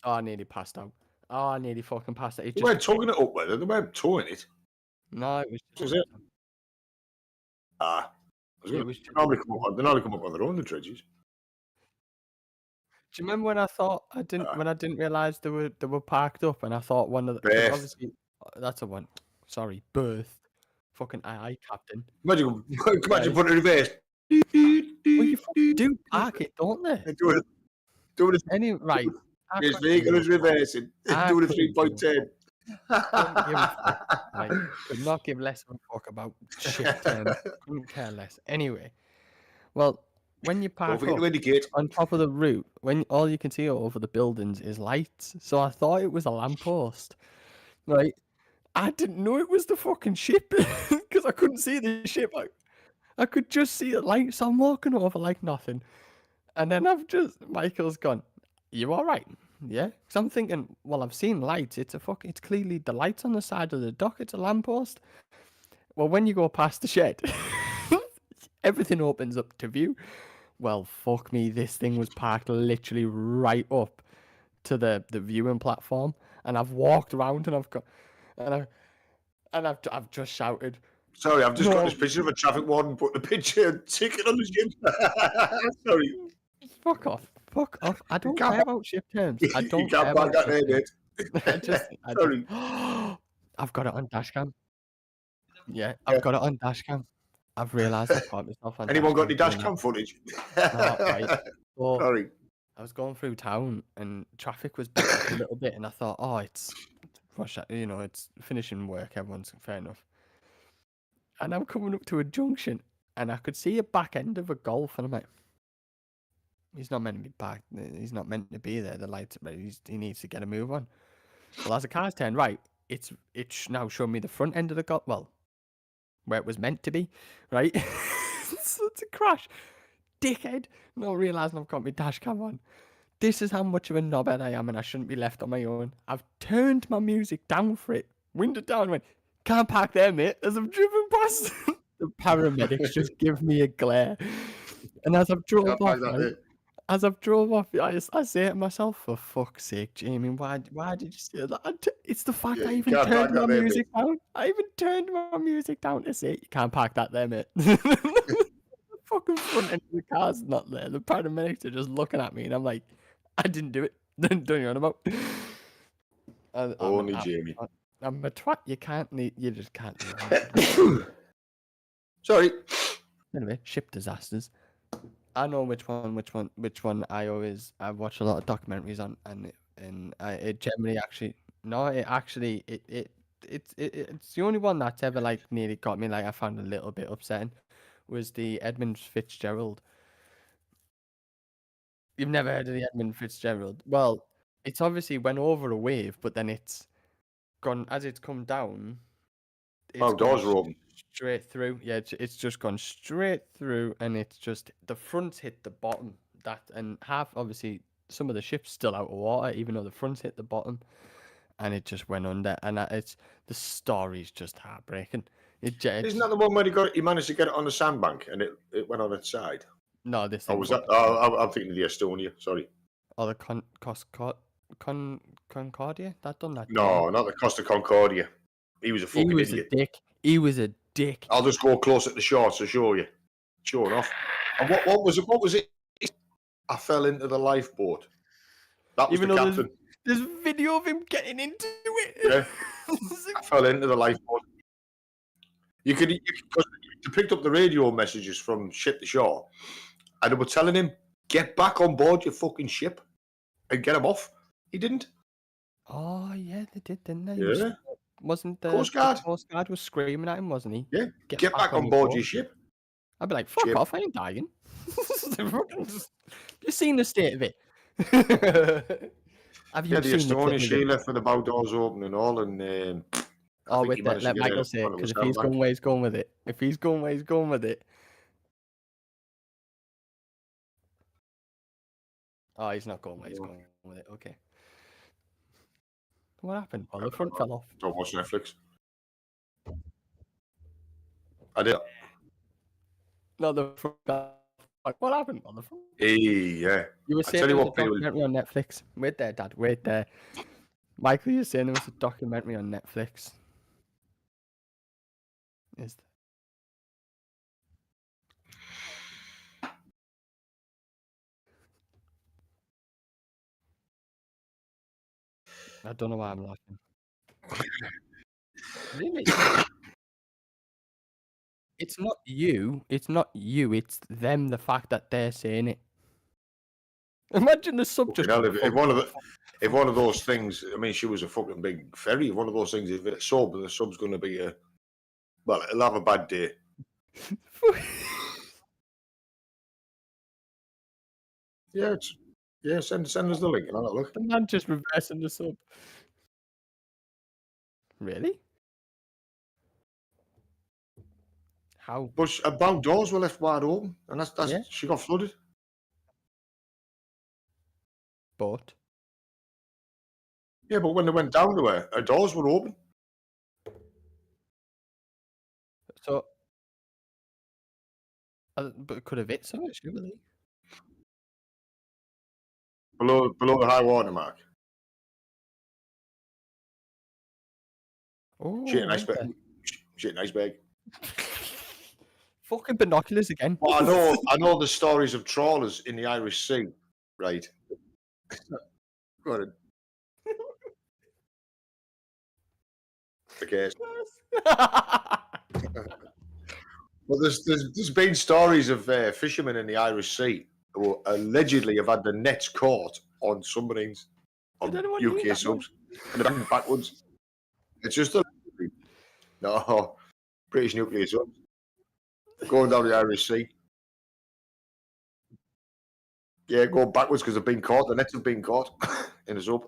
oh, I nearly passed out. Oh, I nearly fucking passed out. It They just, weren't tugging it up, were they? They weren't towing it. no, it was Was just, it? Ah. I was it gonna- was They normally come up on their own, the dredges. you remember when I thought when I didn't realize they were parked up, and I thought one of the, 'cause Beth. obviously that's a one. Sorry, birth. Fucking aye, Captain. Imagine Right. putting it in reverse. Well, you fucking do park it, don't they? Doing it. Any right. I His couldn't give vehicle a is fuck. reversing. I Doing a couldn't give a 3.10. Couldn't give a fuck. Right. Could not give less of a fuck about ship terms. Couldn't care less. Anyway, well, when you Don't park forget up to indicate. on top of the route, when all you can see over the buildings is lights, so I thought it was a lamppost. Right. I didn't know it was the fucking ship because I couldn't see the ship. I could just see the lights. So I'm walking over like nothing. And then Michael's gone, you all right? Yeah. Because I'm thinking, well, I've seen lights. It's clearly the lights on the side of the dock. It's a lamppost. Well, when you go past the shed, everything opens up to view. Well, fuck me. This thing was parked literally right up to the viewing platform. And I've walked around and I've just shouted, Sorry, I've just got no, this picture of a traffic warden putting a picture ticket on the ship. Sorry. fuck off. Fuck off. I don't can't care about ship terms. I You don't can't care park about that ship there, terms. mate. I just, Sorry. I've got it on dashcam. Yeah, Yeah. I've got it on dashcam. I've realised I've got myself on Anyone got any dashcam doing dash that. cam footage? No, right. So Sorry. I was going through town and traffic was backed up a little bit, and I thought, oh, it's rush hour, it's finishing work. Everyone's fair enough. And I'm coming up to a junction, and I could see a back end of a Golf, and I'm like, he's not meant to be parked. He's not meant to be there. The lights are red. He needs to get a move on. Well, as the car's turned right, it's now showing me the front end of the Golf. Well, where it was meant to be, right? So it's a crash. Dickhead. Not realising I've got my dash cam on. This is how much of a knobhead I am, and I shouldn't be left on my own. I've turned my music down for it. Window down, and went, can't park there, mate, as I'm driven past. The paramedics just give me a glare. And as I've drove Can't off, park that right, there. as I've drove off, I say to myself, for fuck's sake, Jamie, why did you say that? It's the fact Yeah, I you even can't turned park that my there, mate. music down. I even turned my music down to say, you can't park that there, mate. The fucking front end of the car's not there. The paramedics are just looking at me, and I'm like, I didn't do it. Don't you know about? I'm Only Jamie. I'm a twat. You just can't leave. Sorry. Anyway, ship disasters. I know which one I watch a lot of documentaries on, and it generally actually no, it's the only one that's ever like nearly got me. Like I found a little bit upsetting was the Edmund Fitzgerald. You've never heard of the Edmund Fitzgerald? Well, it's obviously went over a wave, but then it's gone as it's come down. It's Oh, gone doors are open. straight through. Yeah, it's just gone straight through, and it's just the front's hit the bottom. And half obviously some of the ship's still out of water, even though the front's hit the bottom, and it just went under. And it's the story's just heartbreaking. Isn't that the one where he managed to get it on the sandbank and it went on its side? No, this Or thing was went that? Oh, I'm thinking of the Estonia. Sorry. or the Concordia that done that. No, not the Costa Concordia. He was a He fucking was idiot. a dick. He was a dick. I'll just go close at the shots to show you. Sure enough. And what was it? What was it? I fell into the lifeboat. That was Even the though captain. there's video of him getting into it. Yeah. I fell into the lifeboat. You could because they picked up the radio messages from ship to shore, and they were telling him, "Get back on board your fucking ship and get him off." He didn't. Oh yeah, they did, didn't they? Yeah. Wasn't the Coast Guard. Coast Guard was screaming at him, wasn't he? Yeah. Get back on board your ship. I'd be like, fuck Ship. off, I ain't dying. You seen the state of it? Have you Yeah, the seen the Estonia, clip of she it? left with the bow doors open and all, and Oh, think he with that, managed to let get Michael it say it, onto the because if he's sandbank. going where he's going with it. If he's going where he's going with it. Oh, he's not going where he's No. going with it. Okay. What happened? Oh, the front fell off. Don't watch Netflix. I did. No, the front fell off. What happened on the front? Hey, yeah. You were I saying tell you there was what, a people. documentary on Netflix. Wait there, Dad. Wait there. Michael, you were saying there was a documentary on Netflix. Is there? I don't know why I'm laughing. Really? It's not you. It's not you. It's them. The fact that they're saying it. Imagine the sub just. You know, if one of the, fuck, if one of those things, I mean, she was a fucking big ferry. If one of those things, if it's sub, the sub's going to be a, well, it'll have a bad day. fuck. Yeah, send us the link and I'll have a look. The man just reversing the sub. Really? How? But about doors were left wide open, and that's Yeah. she got flooded. But Yeah, but when they went down to her doors were open. so. But it could have hit something, surely. Below the high water mark. Oh, She ain't okay. an iceberg. Fucking binoculars again. Well, I know the stories of trawlers in the Irish Sea, right? Go ahead. Okay. Well, there's been stories of fishermen in the Irish Sea who allegedly have had the nets caught on submarines on Did anyone hear UK that subs and they're back backwards. It's just a no British nuclear subs going down the Irish Sea. Yeah, going backwards because they've been caught. The nets have been caught in a sub.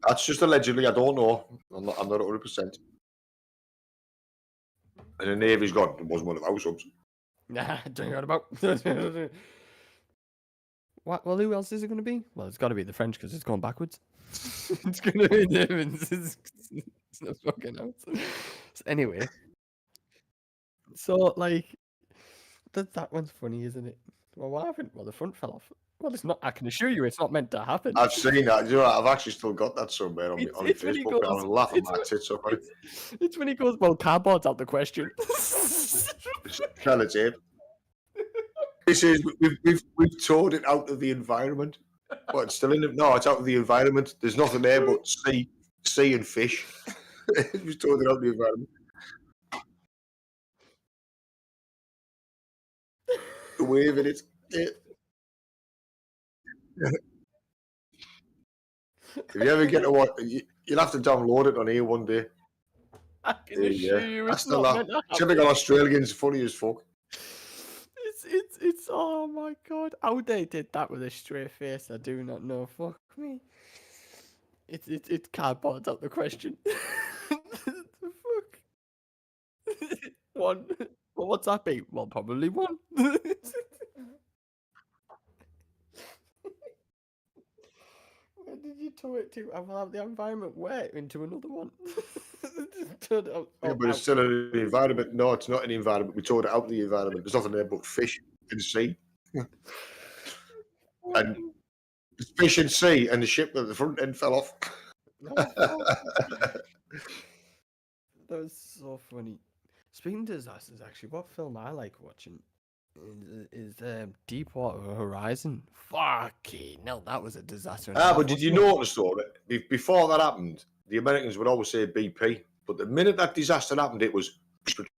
That's just allegedly. I don't know. I'm not 100%. And the Navy's gone. It wasn't one of our subs. Nah, don't know about. What? Well, who else is it going to be? Well, it's got to be the French because it's going backwards. It's going to be the Germans. It's not fucking out. So anyway, so like that one's funny, isn't it? Well, what happened? Well, the front fell off. Well, it's not. I can assure you, it's not meant to happen. I've seen that. You know, I've actually still got that somewhere on It's when he Facebook. goes- I'm laughing it's my when- tits up. It's when he goes, well, cardboard's out the question. Tell it, Abe. This is we've towed it out of the environment. But it's still in it. No, it's out of the environment. There's nothing there but sea and fish. We've towed it out of the environment. Waving it. Yeah. If you ever get to watch, you'll have to download it on here one day. I can assure you, it's That's the not meant to happen. typical Australians, funny as fuck. It's oh my god, how they did that with a straight face, I do not know. Fuck me. It's cardboard's out the question. The fuck. One. Well, what's that be? Well, probably one. Where did you tow it to? I will have the environment where into another one. Turn it out. Yeah, but it's still in the environment. No, it's not in the environment. We towed it out of the environment. There's nothing there but fish and sea. And it's fish and sea, and the ship at the front end fell off. That was so funny. Speaking of disasters, actually, what film I like watching is Deepwater Horizon. Fucking hell, that was a disaster. But did you notice though that before that happened, the Americans would always say BP, but the minute that disaster happened, it was British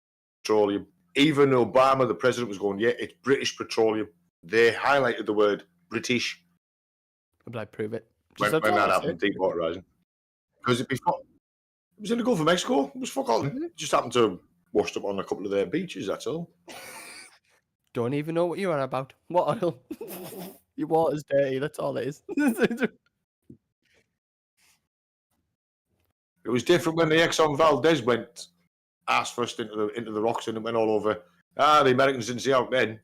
Petroleum. Even Obama, the president, was going, "Yeah, it's British Petroleum." They highlighted the word British But I prove it. when That's all that I happened, said. Deepwater Horizon, because it was in the Gulf of Mexico. It was fuck all. It just happened to washed up on a couple of their beaches. That's all. Don't even know what you are about. What oil? Your water's dirty. That's all it is. It was different when the Exxon Valdez went ass first into the rocks and it went all over. The Americans didn't see out then.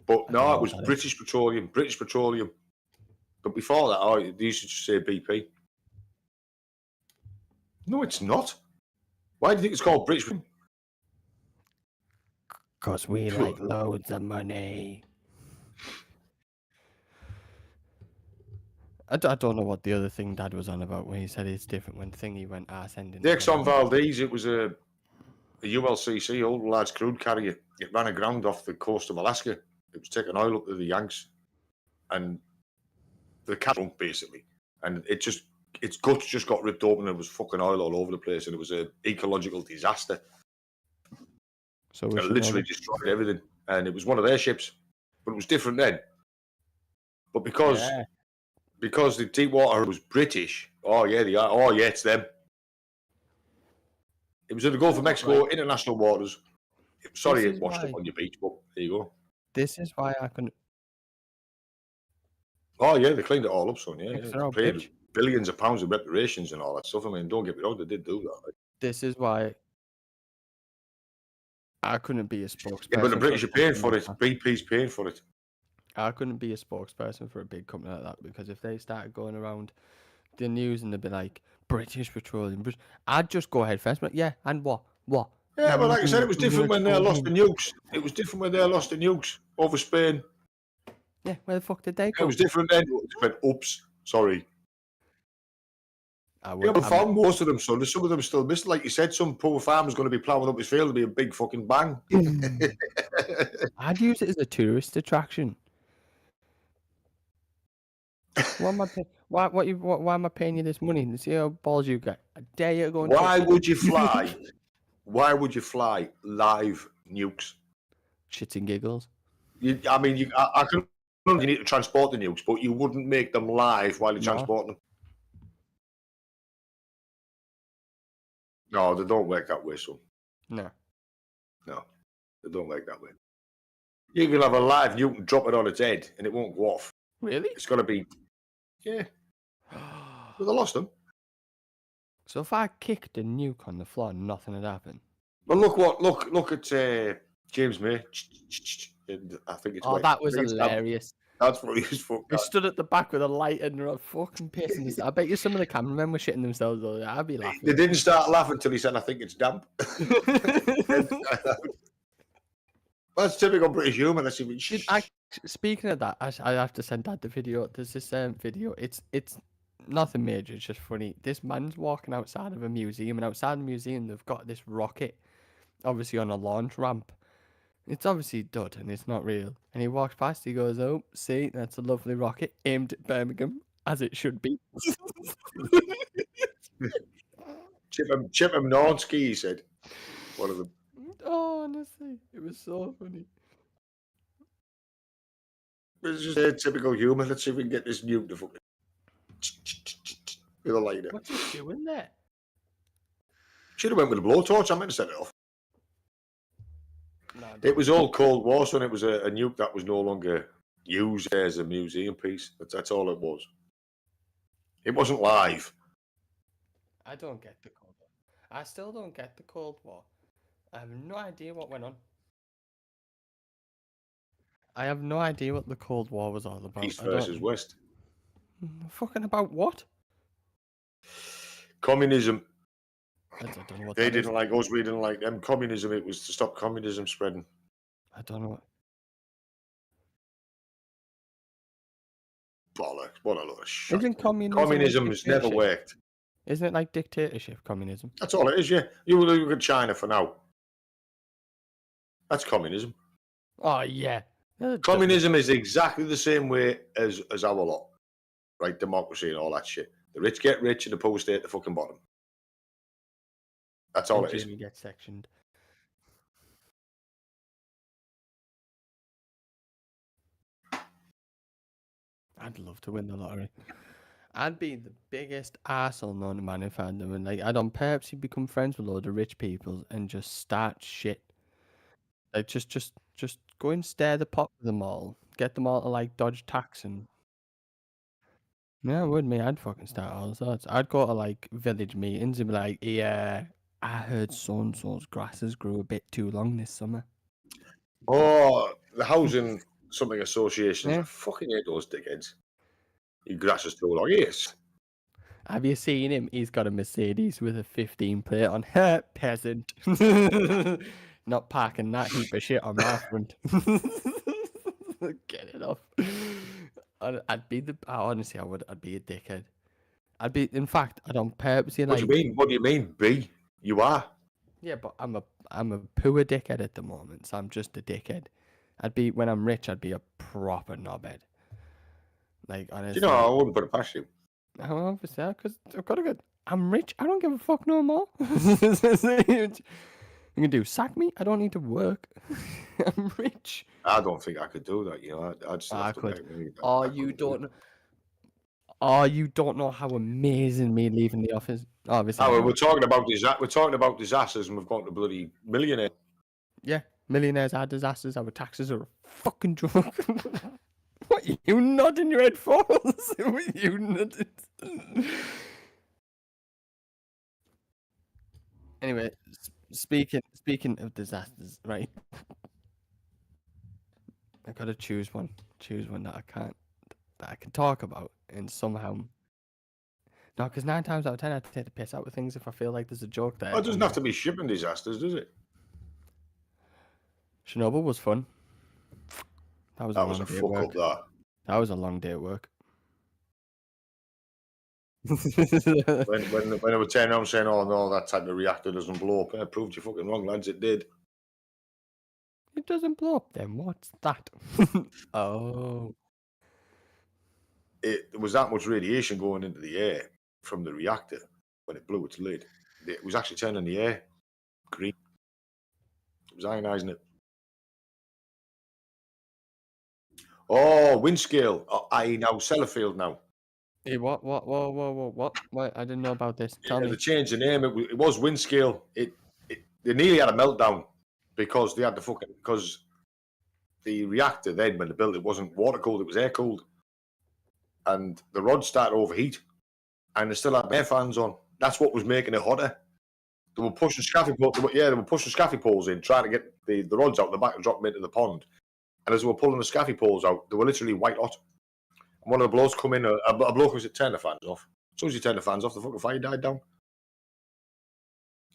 But no, it was British Petroleum. British Petroleum. But before that, they used to just say BP. No, it's not. Why do you think it's called British? Because we like loads of money. I don't know what the other thing Dad was on about when he said it's different when Thingy went arse ending. The Exxon Valdez, it was a a ULCC, old large crude carrier. It ran aground off the coast of Alaska. It was taking oil up to the Yanks, and the cat drunk basically, and its guts just got ripped open. And it was fucking oil all over the place, and it was an ecological disaster. So It literally destroyed everything, and it was one of their ships, but it was different then. But because the Deepwater was British, oh yeah, they are. Oh yeah, it's them. It was in the Gulf of Mexico, international waters. Sorry, it washed up on your beach, but there you go. This is why I couldn't. Oh yeah, they cleaned it all up, son. Yeah, Fix yeah. it They up, paid bitch. billions of pounds of reparations and all that stuff. I mean, don't get me wrong, they did do that. Like. This is why I couldn't be a spokesperson. Yeah, but the for British a are paying for company it. like that. BP's paying for it. I couldn't be a spokesperson for a big company like that, because if they started going around the news and they'd be like, British Petroleum, I'd just go ahead first. But yeah, and what? Yeah, but like I said, it was different when they lost the nukes. It was different when they lost the nukes over Spain. Yeah, where the fuck did they It go? was different then. It went, oops, sorry. I Yeah, would, but found most of them, son. There's some of them still missing. Like you said, some poor farmer's going to be ploughing up his field. It'll be a big fucking bang. I'd use it as a tourist attraction. Why am I paying you this money? See how balls you get. I dare you to go and Why would you fly? Why would you fly live nukes? Shits and giggles. I can. You need to transport the nukes, but you wouldn't make them live while you're transporting them. No, they don't work that way, son. No. No, they don't work that way. You can have a live nuke and drop it on its head, and it won't go off. Really? It's got to be, yeah. But they lost them. So if I kicked a nuke on the floor, nothing had happened. But look at James May. And I think it's. Oh, that was hilarious. That's what he was fucking. He stood at the back with a light and they're fucking pissing himself. I bet you some of the cameramen were shitting themselves. I'd be laughing. They didn't start laughing until he said, "I think it's damp." That's typical British humour. That's even. Speaking of that, I have to send Dad the video. There's this video. It's nothing major. It's just funny. This man's walking outside of a museum, and outside the museum they've got this rocket, obviously on a launch ramp. It's obviously dud and it's not real. And he walks past. He goes, "Oh, see, that's a lovely rocket aimed at Birmingham, as it should be." Chip him Nornsky, he said. One of them. Oh, honestly, it was so funny. It's just a typical humour. Let's see if we can get this nuke to fucking with a lighter. What's he doing there? Should have went with a blowtorch. I meant to set it off. No, It was all Cold War, so it was a nuke that was no longer used as a museum piece. That's all it was. It wasn't live. I don't get the Cold War. I still don't get the Cold War. I have no idea what went on. I have no idea what the Cold War was all about. East versus West. Fucking about what? Communism. I don't know what They that is. didn't like us, we didn't like them. Communism, it was to stop communism spreading. I don't know. Bollocks. What a lot of shit. Isn't communism? Communism has never dictatorship? worked. Isn't it like dictatorship, communism? That's all it is, yeah. You look at China for now. That's communism. Oh, yeah. Communism is exactly the same way as our lot. Right? Democracy and all that shit. The rich get rich and the poor stay at the fucking bottom. That's all And it is. Jamie gets sectioned. I'd love to win the lottery. I'd be the biggest arsehole known to man if I'd win. Like, I'd on purpose become friends with a load of rich people and just start shit. Like, just go and stir the pot with them all. Get them all to, like, dodge tax and... Yeah, I would, me. I'd fucking start all sorts. I'd go to, like, village meetings and be like, yeah, I heard so-and-so's grasses grew a bit too long this summer. Oh, the housing something associations. Yeah. I fucking hate those dickheads. Your grass is too long. Yes. Have you seen him? He's got a Mercedes with a 15 plate on. Peasant. Not parking that heap of shit on my front. Get it off. I'd be honestly, I'd be a dickhead. In fact, I'd on purpose, What do you mean? What do you mean? B? You are. Yeah, but I'm a poor dickhead at the moment, so I'm just a dickhead. When I'm rich, I'd be a proper knobhead. Like Do honestly, you know, I wouldn't put it past you. obviously, because I've got to go. I'm rich. I don't give a fuck no more. You can do sack me. I don't need to work. I'm rich. I don't think I could do that. You know, I'd still I have to could. make money. Oh, I you couldn't do it. don't. You don't know how amazing me leaving the office. Obviously, I Oh, know. we're talking about we're talking about disasters, and we've gone to bloody millionaire. Yeah, millionaires are disasters. Our taxes are a fucking joke. What are you nodding your head for? What are you nodding? Anyway, speaking of disasters, right? I gotta choose one. Choose one that I can talk about and somehow. No, because 9 times out of 10, I take the piss out of things if I feel like there's a joke there. Well, it doesn't have to be shipping disasters, does it? Chernobyl was fun. That was a That was long a day at fuck work. up. That. That was a long day at work. When they were turning around saying, "Oh no, that type of reactor doesn't blow up," I proved you fucking wrong, lads. It did. It doesn't blow up then. What's that? Oh. There was that much radiation going into the air from the reactor when it blew its lid. It was actually turning the air green. It was ionizing it. Oh, Windscale. I now Sellafield now. Hey, what? What? I didn't know about this. Tell Yeah, me. they changed the name. It was Windscale. They nearly had a meltdown because they had because the reactor then when they built it wasn't water cooled, it was air cooled. And the rods started to overheat and they still had air fans on. That's what was making it hotter. They were pushing scaffy poles. They were pushing scaffy poles in, trying to get the rods out the back and drop them into the pond. And as they were pulling the scaffy poles out, they were literally white hot. And one of the blokes come in, a bloke was turn the fans off. As soon as you turn the fans off, the fucking fire died down.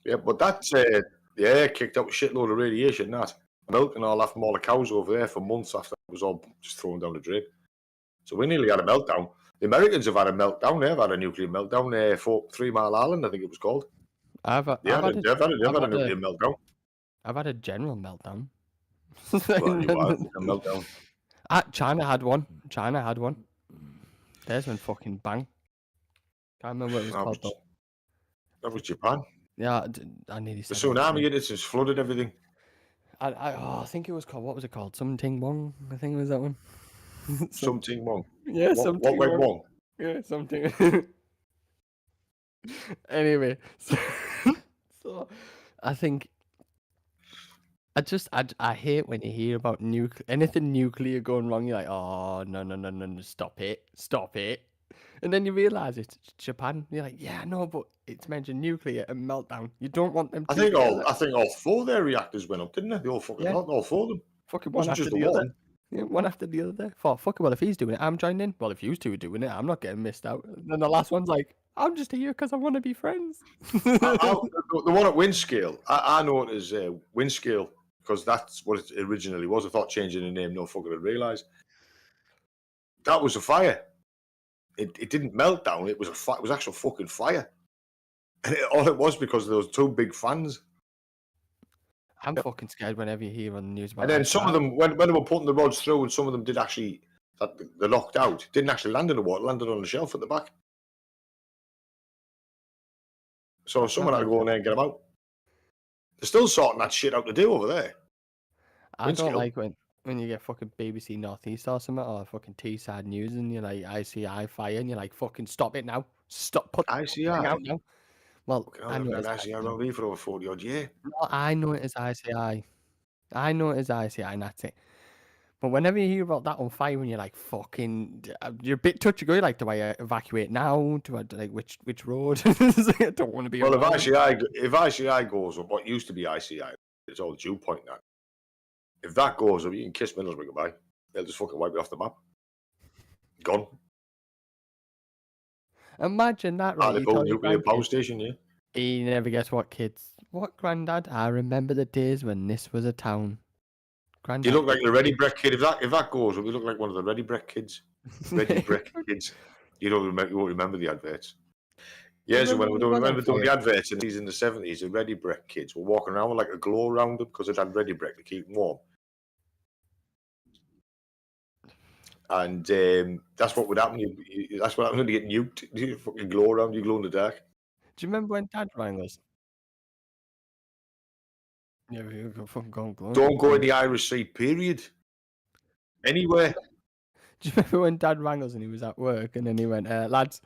Yeah, but that's the air kicked out a shitload of radiation. That milk and all that from all the cows over there for months after it was all just thrown down the drain. So we nearly had a meltdown. The Americans have had a meltdown. They've had a nuclear meltdown. For 3 Mile Island, I think it was called. They've had They've had a nuclear meltdown. I've had a general meltdown. Well, you are a meltdown. China had one. There's one fucking bang. Can't remember what it was called though. That was Japan. Yeah, I nearly The said it. tsunami hit it, just flooded everything. I think it was called. What was it called? Something Wong. I think it was that one. Something wrong. Yeah, something. What went wrong? Yeah, something. Anyway, so I think I hate when you hear about anything nuclear going wrong. You're like, oh no, stop it. And then you realise it's Japan. You're like, yeah, no, but it's mentioned nuclear and meltdown. You don't want them. I think all 4 of their reactors went up, didn't they? They all fucking all 4 of them. Fucking It one wasn't after just the the other. one. Yeah, one after the other there. Thought, fuck it, well, if he's doing it, I'm joining in. Well, if you two are doing it, I'm not getting missed out. And then the last one's like, I'm just here because I want to be friends. The one at Windscale, I know it as Windscale because that's what it originally was. I thought changing the name, no fucker would realise. That was a fire. It didn't melt down. It was it was actual fucking fire. And all it was because there was 2 big fans. I'm fucking scared whenever you hear on the news about And then that. some of them, when they were putting the rods through, and some of them did actually, that they knocked out, didn't actually land in the water, landed on the shelf at the back. So someone had to go in there and get them out. They're still sorting that shit out to do over there. I don't Windscale. like when you get fucking BBC Northeast or something, or fucking Teesside News, and you're like ICI fire, and you're like, fucking stop it now. Stop, put the thing out ICI. now. Well, I know it's ICI around here for over 40 odd years. No, I know it as ICI. I know it as ICI, and that's it. But whenever you hear about that on fire, and you're like, fucking, you're a bit touch and go. Like, do I evacuate now? Do I like which road? I don't want to be. Well, around. if ICI goes up, what used to be ICI, it's all Dew Point now. If that goes up, you can kiss Middlesbrough goodbye. They'll just fucking wipe it off the map. Gone. Imagine that, right? They built a nuclear power station, yeah. You never guess what, kids. What, Grandad? I remember the days when this was a town. Grandad. You look like the Ready Brek kid. If that goes up, you look like one of the Ready Brek kids. Ready Brek kids. You won't remember the adverts. Years ago, when we Remember were when doing, it went the on adverts in the 70s, the Ready Brek kids were walking around with like a glow around them because it had Ready Brek to keep them warm. And that's what would happen. That's what happened when you get nuked. You fucking glow around, you glow in the dark. Do you remember when Dad rang us? Yeah, you go fucking go glowing. Don't go in the Irish Sea, period. Anywhere. Do you remember when Dad rang us and he was at work and then he went, lads,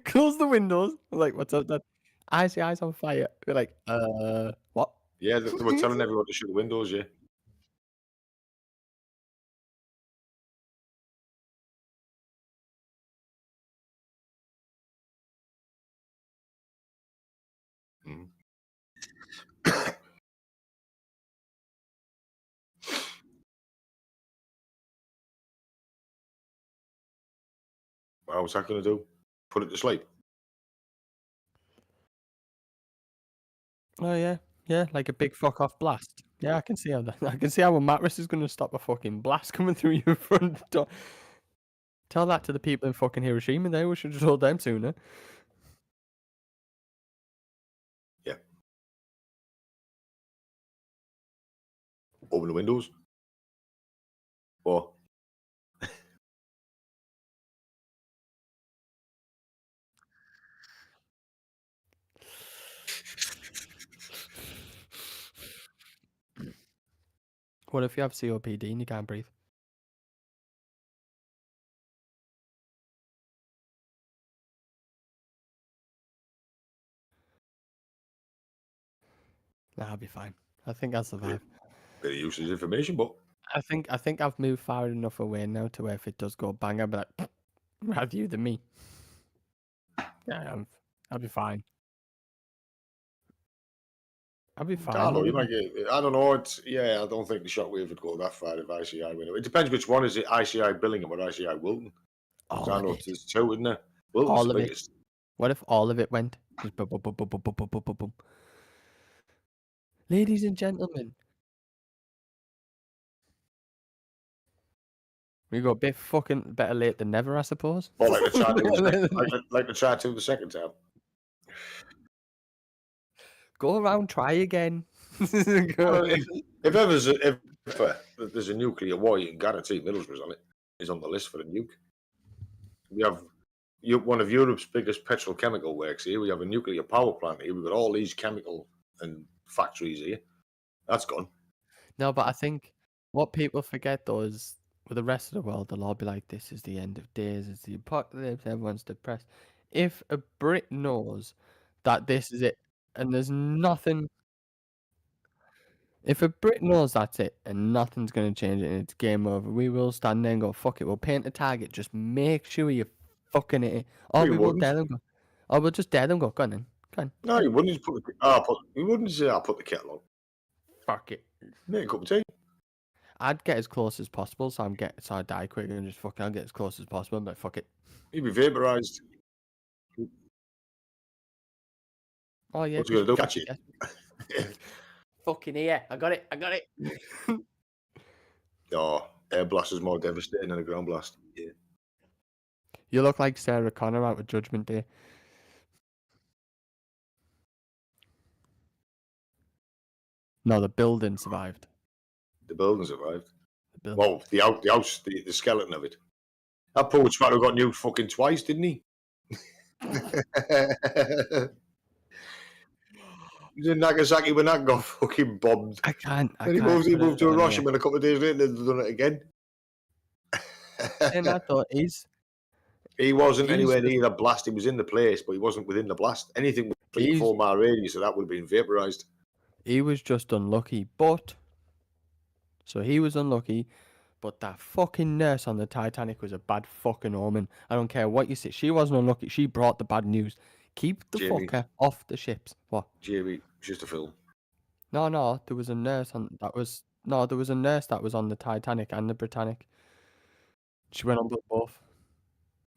close the windows. We're like, what's up, Dad? ICI's on fire. We're like, what? Yeah, they were telling everyone to shut the windows, yeah. Mm. What was that going to do? Put it to sleep? Oh yeah, yeah, like a big fuck off blast. Yeah, I can see how that. I can see how a mattress is gonna stop a fucking blast coming through your front door. Tell that to the people in fucking Hiroshima. They should have told them sooner. Yeah. Open the windows. Or What if you have COPD and you can't breathe? Nah, I'll be fine. I think I'll survive. bit of useless information, but I think I've moved far enough away now to where if it does go bang, I'll be like, rather you than me. Yeah, I'll be fine. I'll be fine. I don't know. You won't might get. I don't know. It's I don't think the shockwave would go that far if ICI went. It depends which one is it. ICI Billingham or ICI Wilton. All I of know it. there's two, isn't there? Wilton's All the of it. biggest. What if all of it went? Just boom, boom, boom, boom, boom, boom, boom, boom, boom, boom. Ladies and gentlemen, we got a bit fucking better late than never, I suppose. Or like the chat, like the chat to the second time. Go around, try again. Well, if there's a nuclear war, you can guarantee Middlesbrough's on it. Is on the list for the nuke. We have one of Europe's biggest petrochemical works here. We have a nuclear power plant here. We've got all these chemical and factories here. That's gone. No, but I think what people forget though is with the rest of the world, they'll all be like, "This is the end of days. It's the apocalypse. Everyone's depressed." If a Brit knows that this is it, and there's nothing. If a Brit knows that's it and nothing's going to change it and it's game over, we will stand there and go, fuck it, we'll paint a target. Just make sure you fucking hit it. Or We we will wouldn't. dare them go. Or we'll just dare them go, go on then. Go on. No, you wouldn't just you wouldn't say I'll put the kettle on. Fuck it. Make a cup of tea. I'd get as close as possible so I die quicker and just fucking I'll get as close as possible, but fuck it. You'd be vaporized. Oh yeah. What's you gonna do? Catch it? Fucking yeah, I got it. Oh, air blast is more devastating than a ground blast. Yeah. You look like Sarah Connor out of Judgment Day. No, the building survived. The building survived. The building. Well, the house, the skeleton of it. That poor twat who got nuked fucking twice, didn't he? In Nagasaki when that got fucking bombed. I can't. And he moved to Hiroshima and a couple of days later they've done it again. And I thought he wasn't he's anywhere just- near the blast. He was in the place, but he wasn't within the blast. Anything with 3 or 4 mile radius, so that would have been vaporized. he was just unlucky, but so he was unlucky, but that fucking nurse on the Titanic was a bad fucking omen. I don't care what you say. She wasn't unlucky. She brought the bad news. Keep the Jamie. fucker off the ships. What? Jamie, it's just a film. No. There was a nurse there was a nurse that was on the Titanic and the Britannic. She went on both.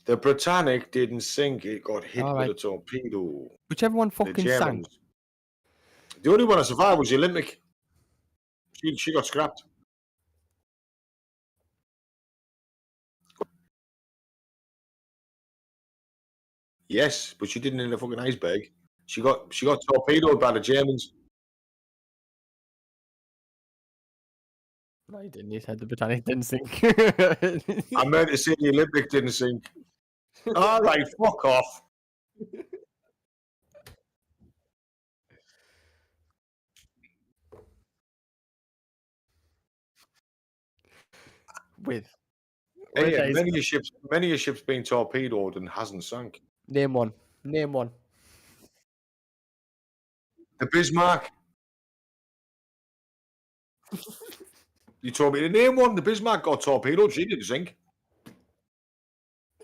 The Britannic didn't sink. It got hit Alright. with a torpedo. Whichever one The fucking sank. Germans. The only one that survived was the Olympic. She got scrapped. Yes, but she didn't in a fucking iceberg. She got torpedoed by the Germans. No, he didn't. He said the Britannic didn't sink. I meant to say the Olympic didn't sink. All right, fuck off. With Hey, ice- many a ship's been torpedoed and hasn't sunk. Name one. Name one. The Bismarck. You told me to name one. The Bismarck got torpedoed. She didn't sink.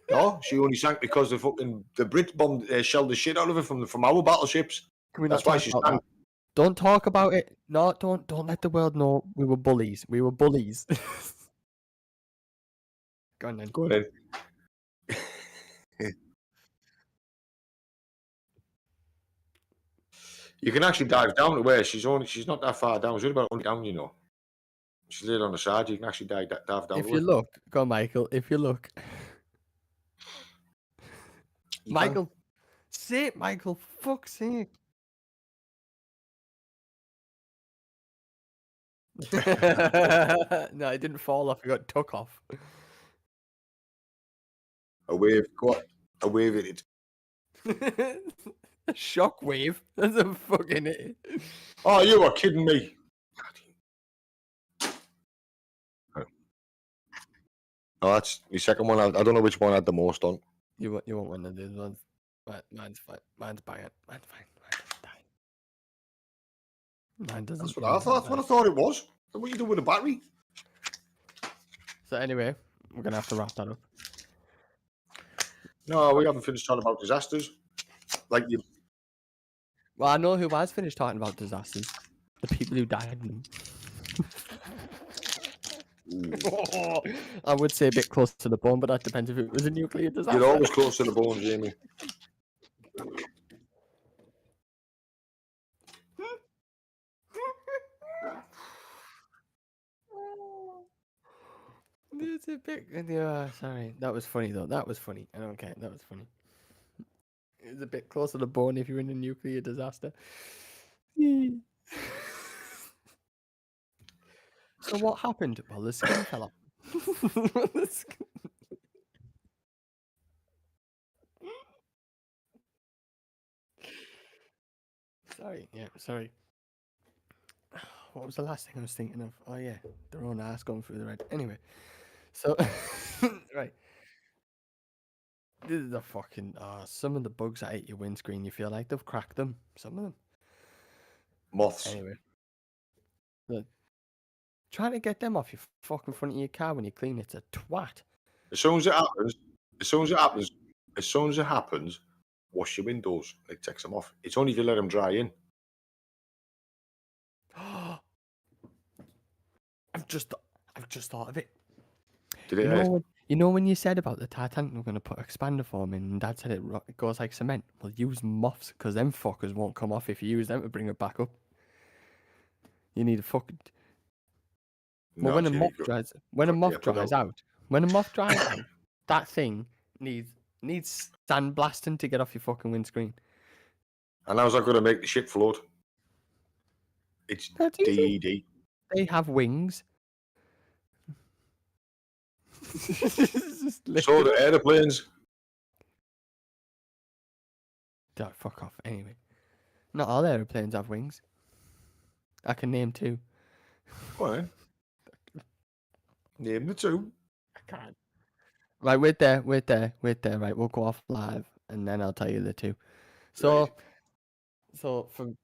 No, she only sank because the Brits bombed, shelled the shit out of it from our battleships. Can we That's not why talk she about sank. that? Don't talk about it. No, don't let the world know we were bullies. We were bullies. Go on then. Go ahead. You can actually dive down to where she's not that far down. She's only about down, you know. She's laid on the side. You can actually dive down If to you her. look, go on, Michael. If you look, You can. Michael, say it, Michael. Fuck's sake. No, it didn't fall off. It got took off. A wave. Go on. A wave it. A shockwave. That's a fucking it. Oh, you were kidding me. Oh, that's the second one. I don't know which one I had the most on. You want one of these ones? Mine's fine. Mine's banging. Mine's fine. Mine doesn't die. Mine doesn't. That's what I thought. That's what I thought it was. What you do with a battery? So anyway, we're gonna have to wrap that up. No, we haven't finished talking about disasters. Like you. Well, I know who has finished talking about disasters. The people who died in them. I would say a bit close to the bone, but that depends if it was a nuclear disaster. You're always close to the bone, Jamie. It's a bit. Yeah, sorry. That was funny though. That was funny. I don't care. That was funny. It's a bit close to the bone if you're in a nuclear disaster. So what happened? Well, the skin fell off. The skin- Sorry, yeah, sorry. What was the last thing I was thinking of? Oh yeah, their own ass going through the red. Anyway, so right. This is a fucking some of the bugs that ate your windscreen. You feel like they've cracked them. Some of them. Moths. Anyway, trying to get them off your fucking front of your car when you clean it's a twat. As soon as it happens, wash your windows. It takes them off. It's only if you let them dry in. I've just thought of it. Did it? You know when you said about the Titanic, we're gonna put expander foam in, and Dad said it goes like cement. Well, use moths because them fuckers won't come off if you use them to bring it back up. You need a fucking. Well, when a moth dries out, that thing needs sandblasting to get off your fucking windscreen. And how's that going to make the ship float? It's That's easy. DED. They have wings. So do aeroplanes. Oh, fuck off. Anyway, not all aeroplanes have wings. I can name two. Go on. Name the two. I can't. Right, wait there. Right, we'll go off live, and then I'll tell you the two. So, Right. so from,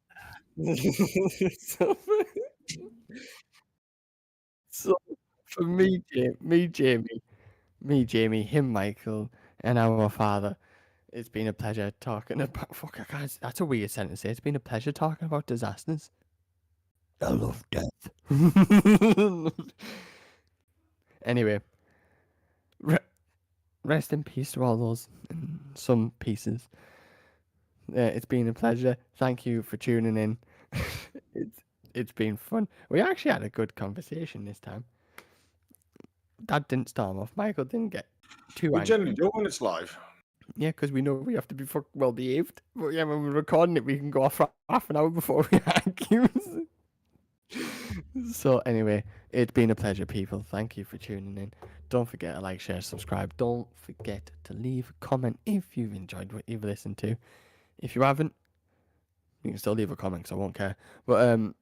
so for me, Jamie, him, Michael, and our father, it's been a pleasure talking about. Fuck, I can't. That's a weird sentence. To say. It's been a pleasure talking about disasters. I love death. Anyway, rest in peace to all those in some pieces. It's been a pleasure. Thank you for tuning in. It's been fun. We actually had a good conversation this time. Dad didn't storm off. Michael didn't get too We angry. generally do when it's live. Yeah, because we know we have to be well behaved. But yeah, when we're recording it, we can go off for half an hour before we argue. So anyway, it's been a pleasure, people. Thank you for tuning in. Don't forget to like, share, subscribe. Don't forget to leave a comment if you've enjoyed what you've listened to. If you haven't, you can still leave a comment 'cause I won't care. But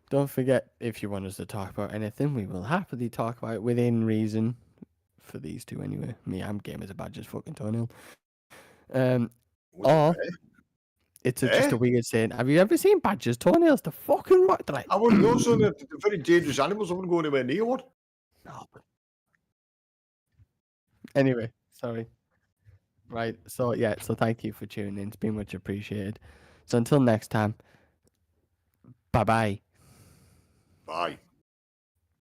don't forget, if you want us to talk about anything, we will happily talk about it within reason. For these two anyway. Me, I'm game as a badger's fucking toenail. Was Or it, it's eh? just a weird saying. Have you ever seen badgers' toenails? They're fucking right. They're like, I wouldn't know, son. They're very dangerous animals. I wouldn't go anywhere near one. no, but... Anyway, sorry. Right. So yeah. So thank you for tuning in. It's been much appreciated. So until next time. Bye bye. Bye.